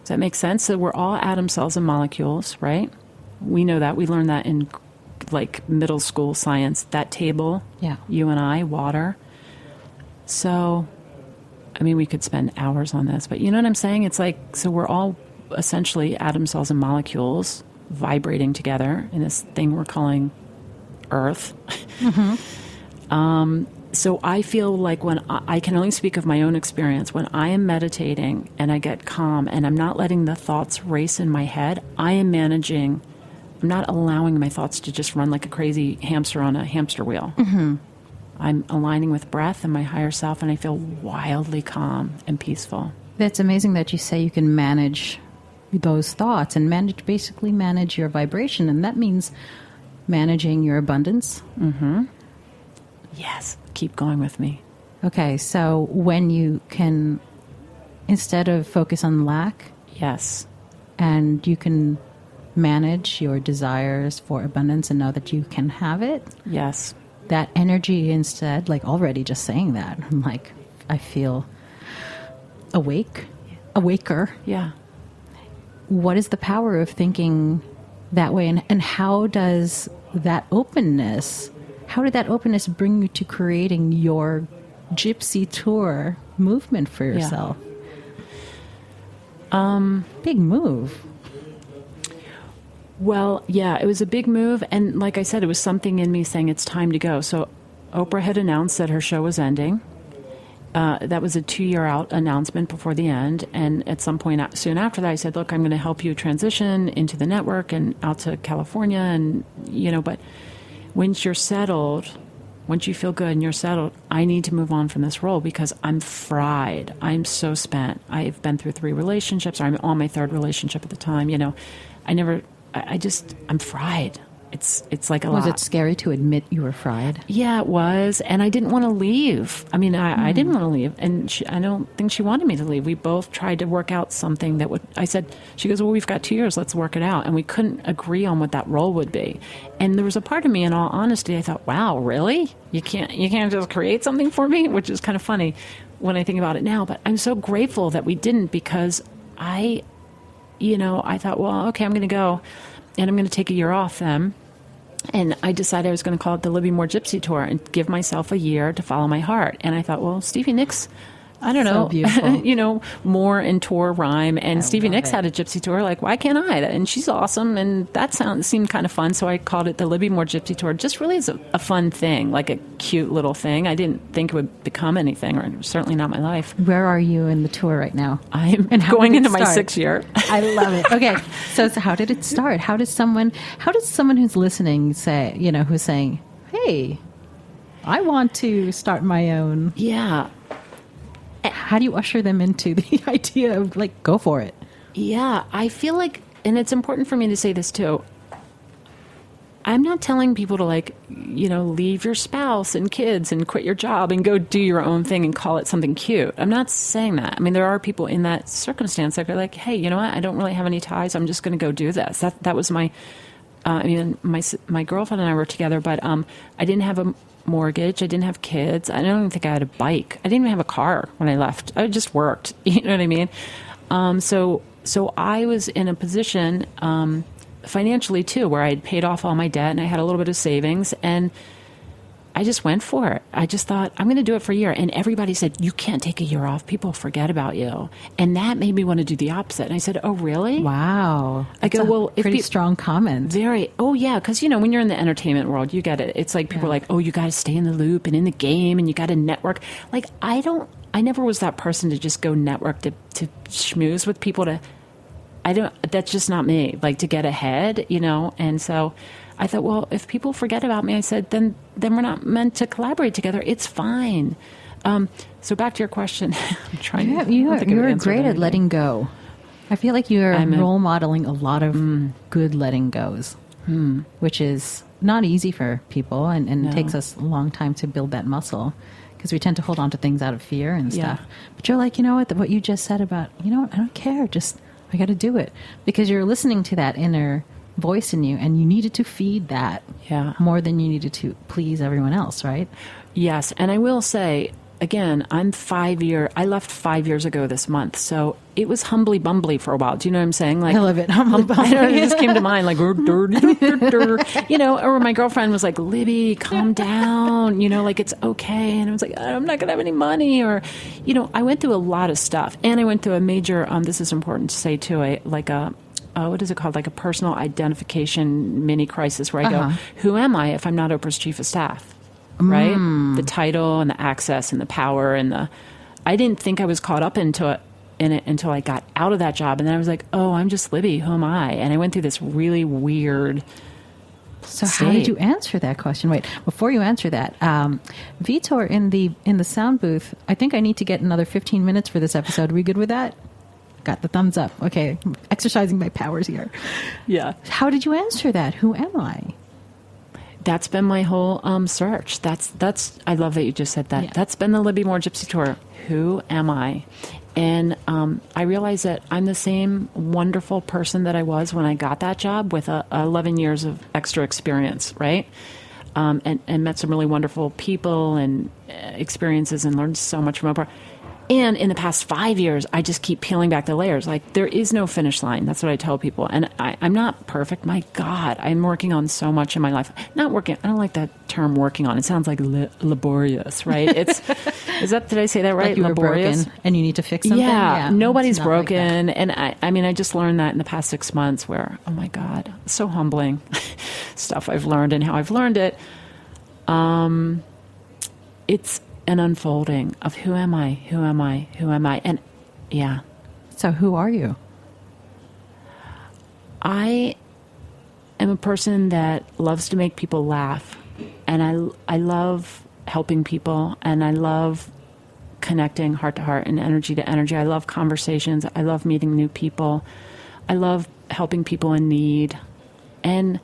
E: Does that make sense? So we're all atom cells and molecules, right? We know that. We learned that in like middle school science. That table, you and I, water. So, I mean, we could spend hours on this, but you know what I'm saying? It's like, so we're all essentially atom cells and molecules vibrating together in this thing we're calling Earth. So I feel like when I can only speak of my own experience, when I am meditating and I get calm and I'm not letting the thoughts race in my head, I am managing, I'm not allowing my thoughts to just run like a crazy hamster on a hamster wheel. I'm aligning with breath and my higher self, and I feel wildly calm and peaceful.
D: That's amazing that you say you can manage those thoughts and basically manage your vibration, and that means managing your abundance.
E: Yes. Keep going with me.
D: Okay, so when you can, instead of focus on lack,
E: yes,
D: and you can manage your desires for abundance and know that you can have it.
E: Yes.
D: That energy instead, like already just saying that, I'm like, I feel awaker.
E: Yeah.
D: What is the power of thinking that way, and how does that openness, how did that openness bring you to creating your gypsy tour movement for yourself? Big move.
E: Well, yeah, it was a big move. And like I said, it was something in me saying it's time to go. So Oprah had announced that her show was ending. That was a 2-year out announcement before the end. And at some point soon after that, I said, look, I'm going to help you transition into the network and out to California. And, you know, but once you're settled, once you feel good and you're settled, I need to move on from this role because I'm fried. I'm so spent. I've been through 3 relationships. I'm on my 3rd relationship at the time. You know, I'm fried. It's like a lot.
D: Was it scary to admit you were fried?
E: Yeah, it was. And I didn't want to leave. I mean, I didn't want to leave. And I don't think she wanted me to leave. We both tried to work out something that would, she goes, well, we've got 2 years. Let's work it out. And we couldn't agree on what that role would be. And there was a part of me, in all honesty, I thought, wow, really? You can't just create something for me? Which is kind of funny when I think about it now. But I'm so grateful that we didn't, because I thought, well, okay, I'm going to go and I'm going to take a year off then. And I decided I was going to call it the Libby Moore Gypsy Tour and give myself a year to follow my heart. And I thought, well, Stevie Nicks, I don't know, Moore and tour rhyme. And Stevie Nicks had a gypsy tour. Like, why can't I? And she's awesome. And that seemed kind of fun. So I called it the Libby Moore Gypsy Tour, just really as a fun thing, like a cute little thing. I didn't think it would become anything, or certainly not my life.
D: Where are you in the tour right now?
E: I'm going into my 6th year.
D: I love it. Okay. So how did it start? How does someone who's listening say, who's saying, hey, I want to start my own?
E: Yeah.
D: How do you usher them into the idea of, like, go for it?
E: Yeah, I feel like, and it's important for me to say this too, I'm not telling people to, like, leave your spouse and kids and quit your job and go do your own thing and call it something cute. I'm not saying that. I mean, there are people in that circumstance that are like, hey, you know what? I don't really have any ties. I'm just going to go do this. That was my, my girlfriend and I were together, but I didn't have a mortgage. I didn't have kids. I don't even think I had a bike. I didn't even have a car when I left. I just worked. You know what I mean? So I was in a position financially too, where I had paid off all my debt and I had a little bit of savings, and I just went for it. I just thought, I'm going to do it for a year. And everybody said, you can't take a year off. People forget about you. And that made me want to do the opposite. And I said, oh, really?
D: Wow.
E: I go, well, if
D: pretty strong comment.
E: Very. Oh, yeah. Because, when you're in the entertainment world, you get it. It's like people are like, oh, you got to stay in the loop and in the game and you got to network. Like, I never was that person to just go network to schmooze with people that's just not me, like to get ahead, And so I thought, well, if people forget about me, I said, then we're not meant to collaborate together. It's fine. So back to your question. I'm trying.
D: You are great at letting go. I feel like you are role modeling a lot of good letting goes, which is not easy for people, and it takes us a long time to build that muscle because we tend to hold on to things out of fear and stuff. But you're like, what you just said about, I don't care. Just, I got to do it, because you're listening to that inner voice in you, and you needed to feed that more than you needed to please everyone else, right?
E: Yes. And I will say, again, I left 5 years ago this month, so it was humbly bumbly for a while. Do you know what I'm saying? Like,
D: I love it. Humbly bumbly.
E: It just came to mind, like, or my girlfriend was like, Libby, calm down, like, it's okay. And I was like, I'm not going to have any money, or, I went through a lot of stuff, and I went through a major, this is important to say too, what is it called? Like a personal identification mini crisis, where I go, who am I if I'm not Oprah's chief of staff? Right? The title and the access and the power I didn't think I was caught up in it until I got out of that job. And then I was like, oh, I'm just Libby. Who am I? And I went through this really weird state.
D: How did you answer that question? Wait, before you answer that, Vitor in the sound booth, I think I need to get another 15 minutes for this episode. Are we good with that? Got the thumbs up. Okay. Exercising my powers here.
E: Yeah.
D: How did you answer that? Who am I?
E: That's been my whole search. That's. I love that you just said that. Yeah. That's been the Libby Moore Gypsy Tour. Who am I? And I realized that I'm the same wonderful person that I was when I got that job, with 11 years of extra experience, right? And met some really wonderful people and experiences, and learned so much from Oprah. And in the past 5 years, I just keep peeling back the layers. Like, there is no finish line. That's what I tell people. And I'm not perfect. My God, I'm working on so much in my life. Not working. I don't like that term, working on. It sounds like laborious, right? Did I say that right?
D: Like you laborious. Were broken and you need to fix something?
E: Yeah, nobody's broken. Like, and I just learned that in the past 6 months, where, oh my God, so humbling stuff I've learned and how I've learned it. It's an unfolding of who am I? And yeah.
D: So who are you?
E: I am a person that loves to make people laugh, and I love helping people, and I love connecting heart to heart and energy to energy. I love conversations. I love meeting new people. I love helping people in need, and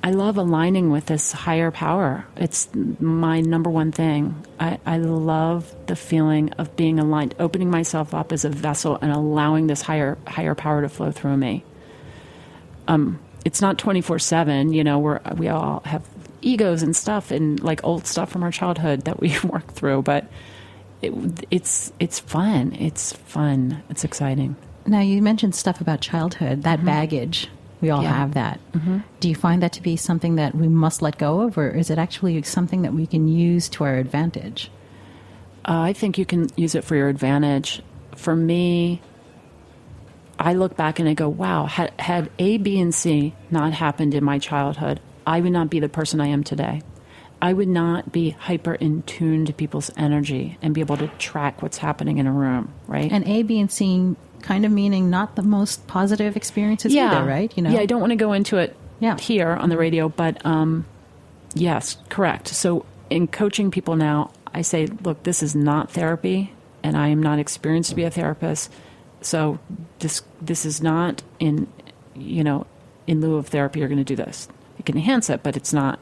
E: I love aligning with this higher power. It's my number one thing. I love the feeling of being aligned, opening myself up as a vessel and allowing this higher power to flow through me. It's not 24/7, we all have egos and stuff, and like old stuff from our childhood that we work through, but it's fun. It's fun. It's exciting.
D: Now, you mentioned stuff about childhood, that baggage. We all have that. Mm-hmm. Do you find that to be something that we must let go of, or is it actually something that we can use to our advantage?
E: I think you can use it for your advantage. For me, I look back and I go, wow, had A, B, and C not happened in my childhood, I would not be the person I am today. I would not be hyper in tune to people's energy and be able to track what's happening in a room, right?
D: And A, B, and C kind of meaning not the most positive experiences either, right?
E: Yeah, I don't want to go into it here on the radio, but yes, correct. So in coaching people now, I say, look, this is not therapy, and I am not experienced to be a therapist. So this is not in lieu of therapy, you're going to do this. It can enhance it, but it's not.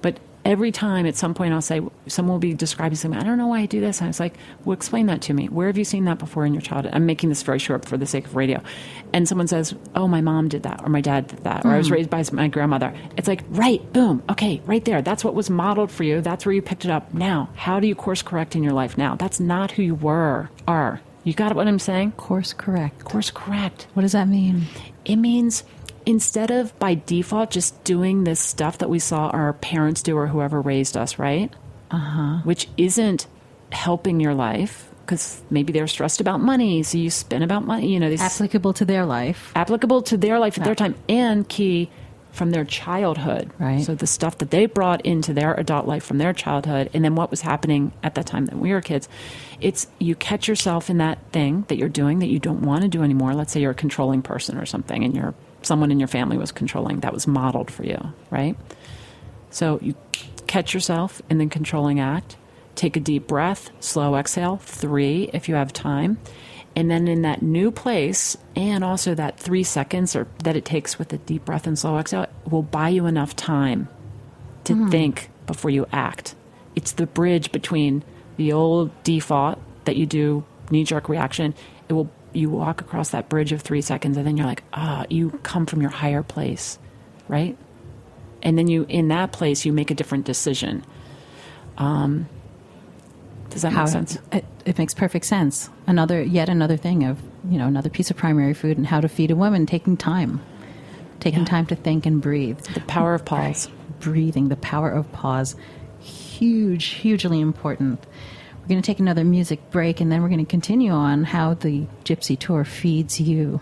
E: But every time at some point I'll say, someone will be describing something, I don't know why I do this. And I was like, well, explain that to me. Where have you seen that before in your childhood? I'm making this very short for the sake of radio. And someone says, oh, my mom did that, or my dad did that, or I was raised by my grandmother. It's like, right, boom, okay, right there. That's what was modeled for you. That's where you picked it up. Now, how do you course correct in your life now? That's not who you are. You got what I'm saying?
D: Course correct.
E: Course correct.
D: What does that mean?
E: It means instead of by default just doing this stuff that we saw our parents do or whoever raised us, right? Which isn't helping your life because maybe they're stressed about money, so you spend about money. You know, these
D: Applicable to their life.
E: applicable to their life at their time, and key from their childhood.
D: Right.
E: So the stuff that they brought into their adult life from their childhood, and then what was happening at that time that we were kids. It's you catch yourself in that thing that you're doing that you don't want to do anymore. Let's say you're a controlling person or something, and someone in your family was controlling. That was modeled for you, right? So you catch yourself in the controlling act. Take a deep breath, slow exhale, 3 if you have time. And then in that new place, and also that 3 seconds or that it takes with a deep breath and slow exhale, will buy you enough time to think before you act. It's the bridge between the old default that you do, knee-jerk reaction. You walk across that bridge of 3 seconds, and then you're like, you come from your higher place, right? And then in that place, you make a different decision. Does that make sense?
D: It makes perfect sense. Yet another thing of, another piece of primary food and how to feed a woman, taking time to think and breathe.
E: The power of pause.
D: Breathing, the power of pause. Hugely important. We're going to take another music break, and then we're going to continue on how the Gypsy Tour feeds you.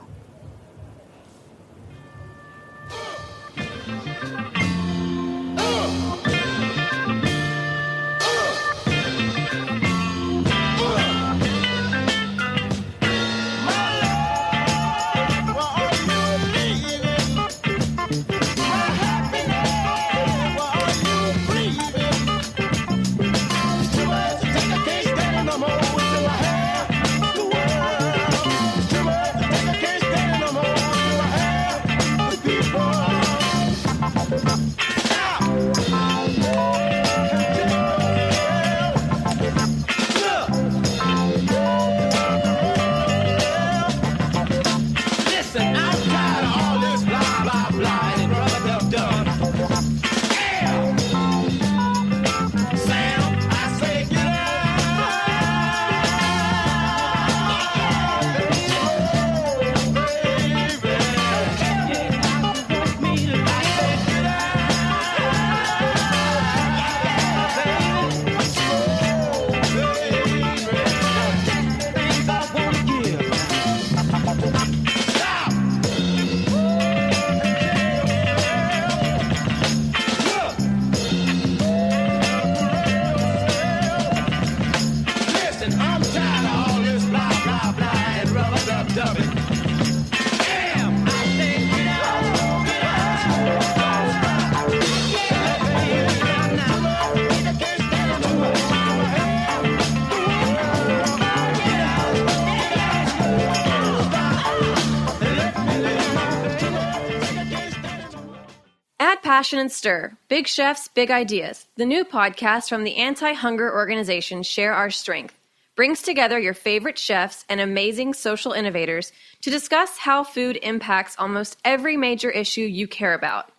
B: Passion and Stir, Big Chefs, Big Ideas, the new podcast from the anti-hunger organization Share Our Strength, brings together your favorite chefs and amazing social innovators to discuss how food impacts almost every major issue you care about: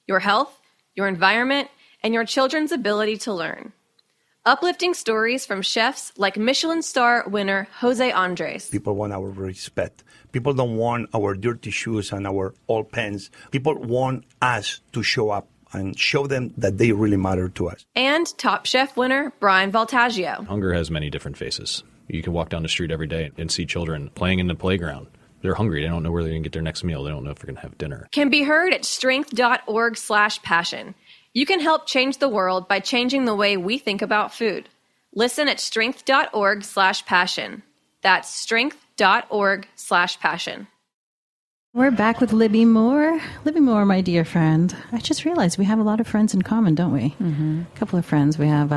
B: your health, your environment, and your children's ability to learn. Uplifting stories from chefs like Michelin star winner Jose Andres.
G: People want our respect. People don't want our dirty shoes and our old pants. People want us to show up and show them that they really matter to us.
B: And Top Chef winner Brian Voltaggio.
H: Hunger has many different faces. You can walk down the street every day and see children playing in the playground. They're hungry. They don't know where they're going to get their next meal. They don't know if they're going to have dinner.
B: Can be heard at strength.org/passion. You can help change the world by changing the way we think about food. Listen at strength.org/passion. That's strength.org/passion.
D: We're back with Libby Moore. Libby Moore, my dear friend. I just realized we have a lot of friends in common, don't we? Mm-hmm. A couple of friends. We have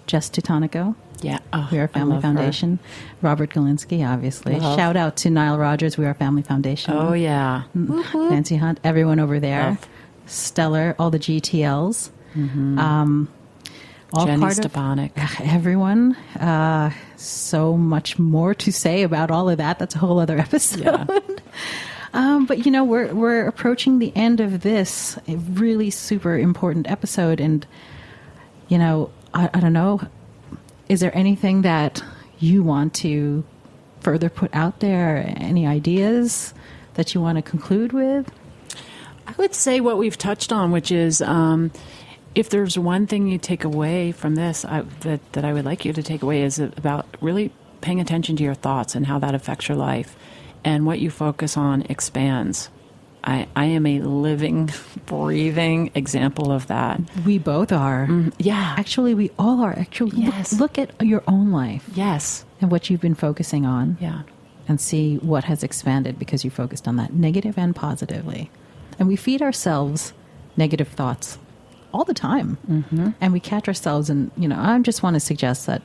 D: Jess Tutonico.
E: Yeah.
D: We Are Family Foundation. Her. Robert Galinsky, obviously.
E: Love.
D: Shout out to Nile Rogers, We Are Family Foundation.
E: Oh, yeah.
D: Nancy Hunt, everyone over there.
E: Love.
D: Stellar, all the GTLs.
E: Mm-hmm.
D: All
E: Jenny
D: part
E: Stepanek.
D: Everyone. So much more to say about all of that. That's a whole other episode. Yeah. But, we're approaching the end of this a really super important episode. And, I don't know, is there anything that you want to further put out there? Any ideas that you want to conclude with?
E: I would say what we've touched on, which is if there's one thing you take away from this that I would like you to take away is about really paying attention to your thoughts and how that affects your life. And what you focus on expands. I am a living, breathing example of that.
D: We both are.
E: Yeah.
D: Actually, we all are. Actually,
E: Yes.
D: look at your own life
E: Yes.
D: and what you've been focusing on.
E: Yeah.
D: And see what has expanded because you focused on that, negative and positively. And we feed ourselves negative thoughts all the time. Mm-hmm. And we catch ourselves and, I just want to suggest that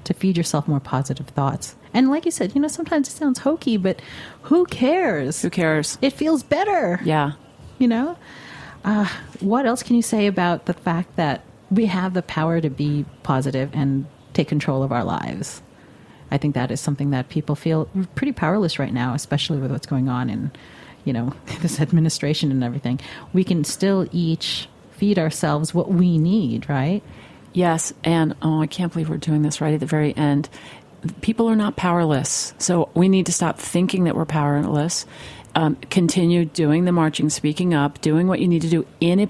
D: to feed yourself more positive thoughts. And like you said, sometimes it sounds hokey, but who cares?
E: Who cares?
D: It feels better.
E: Yeah.
D: What else can you say about the fact that we have the power to be positive and take control of our lives? I think that is something that people feel pretty powerless right now, especially with what's going on in, this administration and everything. We can still each feed ourselves what we need, right?
E: Yes. And, I can't believe we're doing this right at the very end. People are not powerless. So we need to stop thinking that we're powerless. Continue doing the marching, speaking up, doing what you need to do in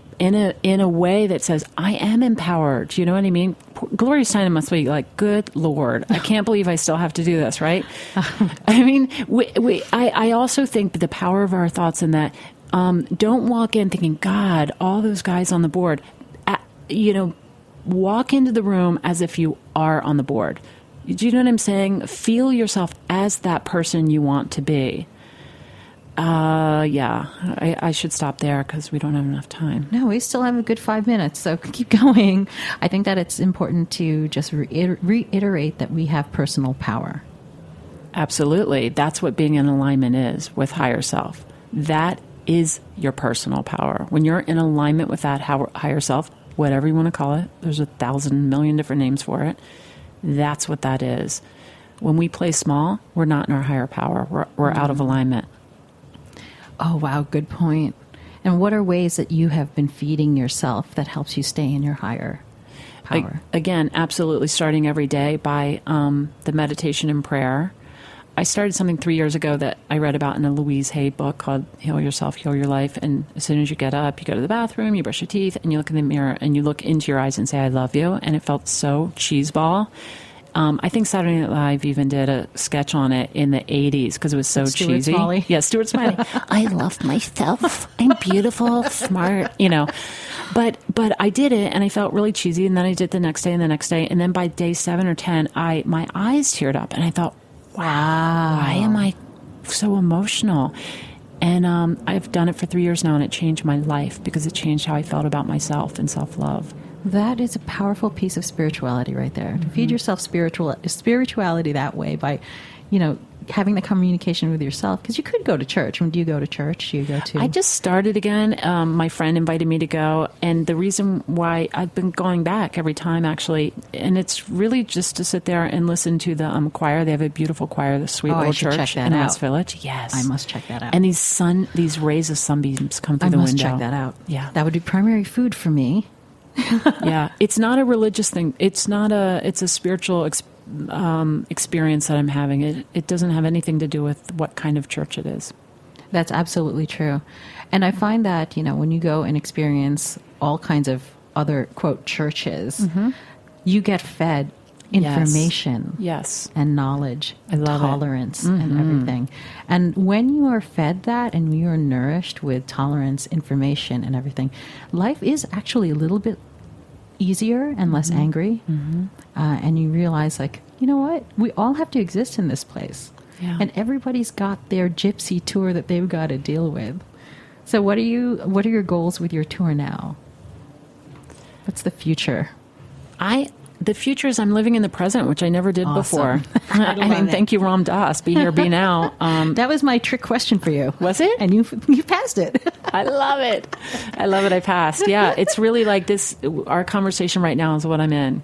E: a way that says, I am empowered. You know what I mean? Gloria Steinem must be like, good Lord, I can't believe I still have to do this, right? I mean, I also think the power of our thoughts in that, don't walk in thinking, God, all those guys on the board, walk into the room as if you are on the board. Do you know what I'm saying? Feel yourself as that person you want to be. I should stop there because we don't have enough time.
D: No, we still have a good 5 minutes, so keep going. I think that it's important to just reiterate that we have personal power.
E: Absolutely. That's what being in alignment is with higher self. That is your personal power. When you're in alignment with that higher self, whatever you want to call it, there's 1,000 million different names for it. That's what that is. When we play small, we're not in our higher power. We're out of alignment.
D: Oh, wow. Good point. And what are ways that you have been feeding yourself that helps you stay in your higher power?
E: Again, absolutely starting every day by the meditation and prayer. I started something 3 years ago that I read about in a Louise Hay book called Heal Yourself, Heal Your Life. And as soon as you get up, you go to the bathroom, you brush your teeth, and you look in the mirror and you look into your eyes and say, I love you. And it felt so cheeseball. I think Saturday Night Live even did a sketch on it in the 80s because it was so cheesy.
D: Smalley?
E: Yeah, Stuart Smiley. I love myself. I'm beautiful, smart, But I did it and I felt really cheesy. And then I did it the next day and the next day. And then by day 7 or 10, my eyes teared up and I thought, wow, why am I so emotional? And I've done it for 3 years now and it changed my life because it changed how I felt about myself and self-love.
D: That is a powerful piece of spirituality right there. Mm-hmm. To feed yourself spirituality that way by, having the communication with yourself. Because you could go to church. When do you go to church? Do you go to?
E: I just started again. My friend invited me to go. And the reason why I've been going back every time, actually, and it's really just to sit there and listen to the choir. They have a beautiful choir, the Sweet Little Church in West Village. Yes.
D: I must check that out.
E: And these rays of sunbeams come through the window.
D: I must check that out.
E: Yeah.
D: That would be primary food for me.
E: Yeah, it's not a religious thing. It's a spiritual experience that I'm having. It doesn't have anything to do with what kind of church it is.
D: That's absolutely true. And I find that, when you go and experience all kinds of other, quote, churches, mm-hmm. you get fed information
E: yes.
D: and knowledge and tolerance
E: mm-hmm.
D: and everything. And when you are fed that and you are nourished with tolerance, information and everything, life is actually a little bit easier and less
E: mm-hmm.
D: angry.
E: Mm-hmm.
D: And you realize, like, you know what? We all have to exist in this place.
E: Yeah.
D: And everybody's got their gypsy tour that they've got to deal with. So what are your goals with your tour now? What's the future?
E: The future is I'm living in the present, which I never did
D: Awesome.
E: before. I mean, thank you, Ram Dass. Be here, be now.
D: That was my trick question for you.
E: Was it?
D: And you passed it.
E: I love it. I passed. Yeah, it's really like this. Our conversation right now is what I'm in.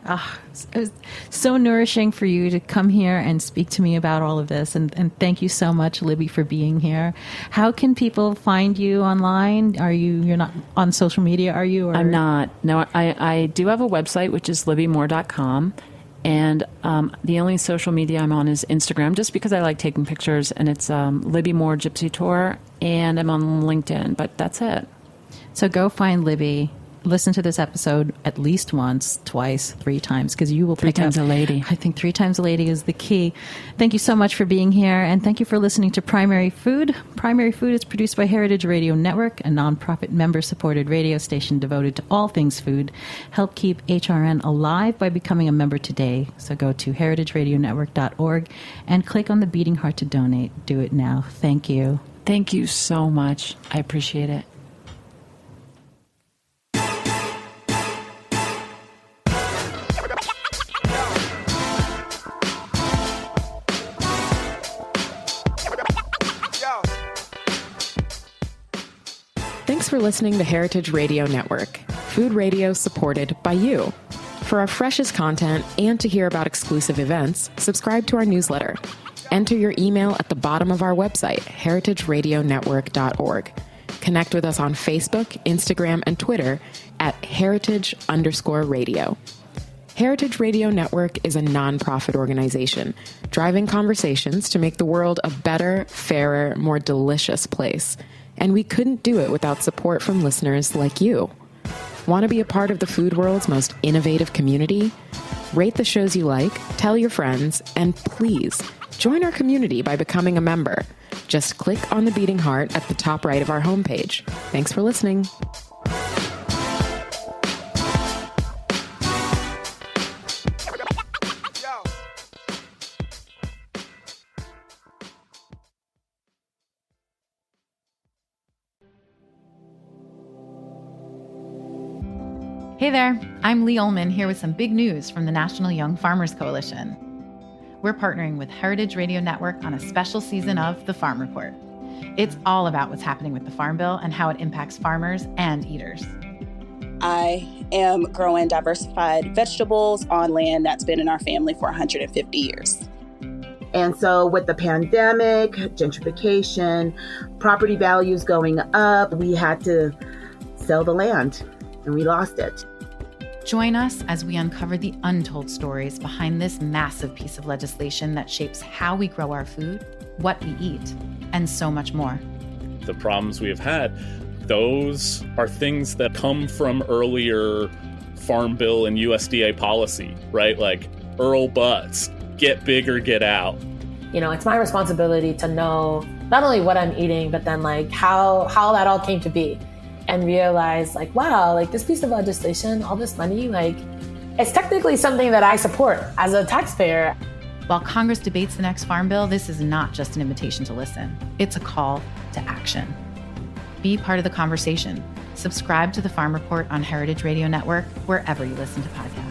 D: It was so nourishing for you to come here and speak to me about all of this. And thank you so much, Libby, for being here. How can people find you online? You're not on social media, are you? Or?
E: I'm not. No, I do have a website, which is libbymoore.com. And the only social media I'm on is Instagram, just because I like taking pictures, and it's Libby Moore Gypsy Tour, and I'm on LinkedIn, but that's it.
D: So go find Libby. Listen to this episode at least once, twice, 3 times, because you will pick up.
E: 3 times a lady.
D: I think 3 times a lady is the key. Thank you so much for being here, and thank you for listening to Primary Food. Primary Food is produced by Heritage Radio Network, a nonprofit member-supported radio station devoted to all things food. Help keep HRN alive by becoming a member today. So go to heritageradionetwork.org and click on the beating heart to donate. Do it now. Thank you.
E: Thank you so much. I appreciate it.
C: Thanks for listening to Heritage Radio Network, food radio supported by you. For our freshest content and to hear about exclusive events, subscribe to our newsletter. Enter your email at the bottom of our website, heritageradionetwork.org. Connect with us on Facebook, Instagram, and Twitter at heritage_radio. Heritage Radio Network is a nonprofit organization driving conversations to make the world a better, fairer, more delicious place. And we couldn't do it without support from listeners like you. Want to be a part of the food world's most innovative community? Rate the shows you like, tell your friends, and please join our community by becoming a member. Just click on the beating heart at the top right of our homepage. Thanks for listening.
I: Hey there, I'm Lee Ullman here with some big news from the National Young Farmers Coalition. We're partnering with Heritage Radio Network on a special season of The Farm Report. It's all about what's happening with the Farm Bill and how it impacts farmers and eaters.
J: I am growing diversified vegetables on land that's been in our family for 150 years.
K: And so with the pandemic, gentrification, property values going up, we had to sell the land and we lost it.
I: Join us as we uncover the untold stories behind this massive piece of legislation that shapes how we grow our food, what we eat, and so much more.
L: The problems we have had, those are things that come from earlier Farm Bill and USDA policy, right? Like Earl Butz, get big or get out.
M: You know, it's my responsibility to know not only what I'm eating, but then like how that all came to be. And realize like, wow, like this piece of legislation, all this money, like it's technically something that I support as a taxpayer.
I: While Congress debates the next Farm Bill, this is not just an invitation to listen. It's a call to action. Be part of the conversation. Subscribe to the Farm Report on Heritage Radio Network, wherever you listen to podcasts.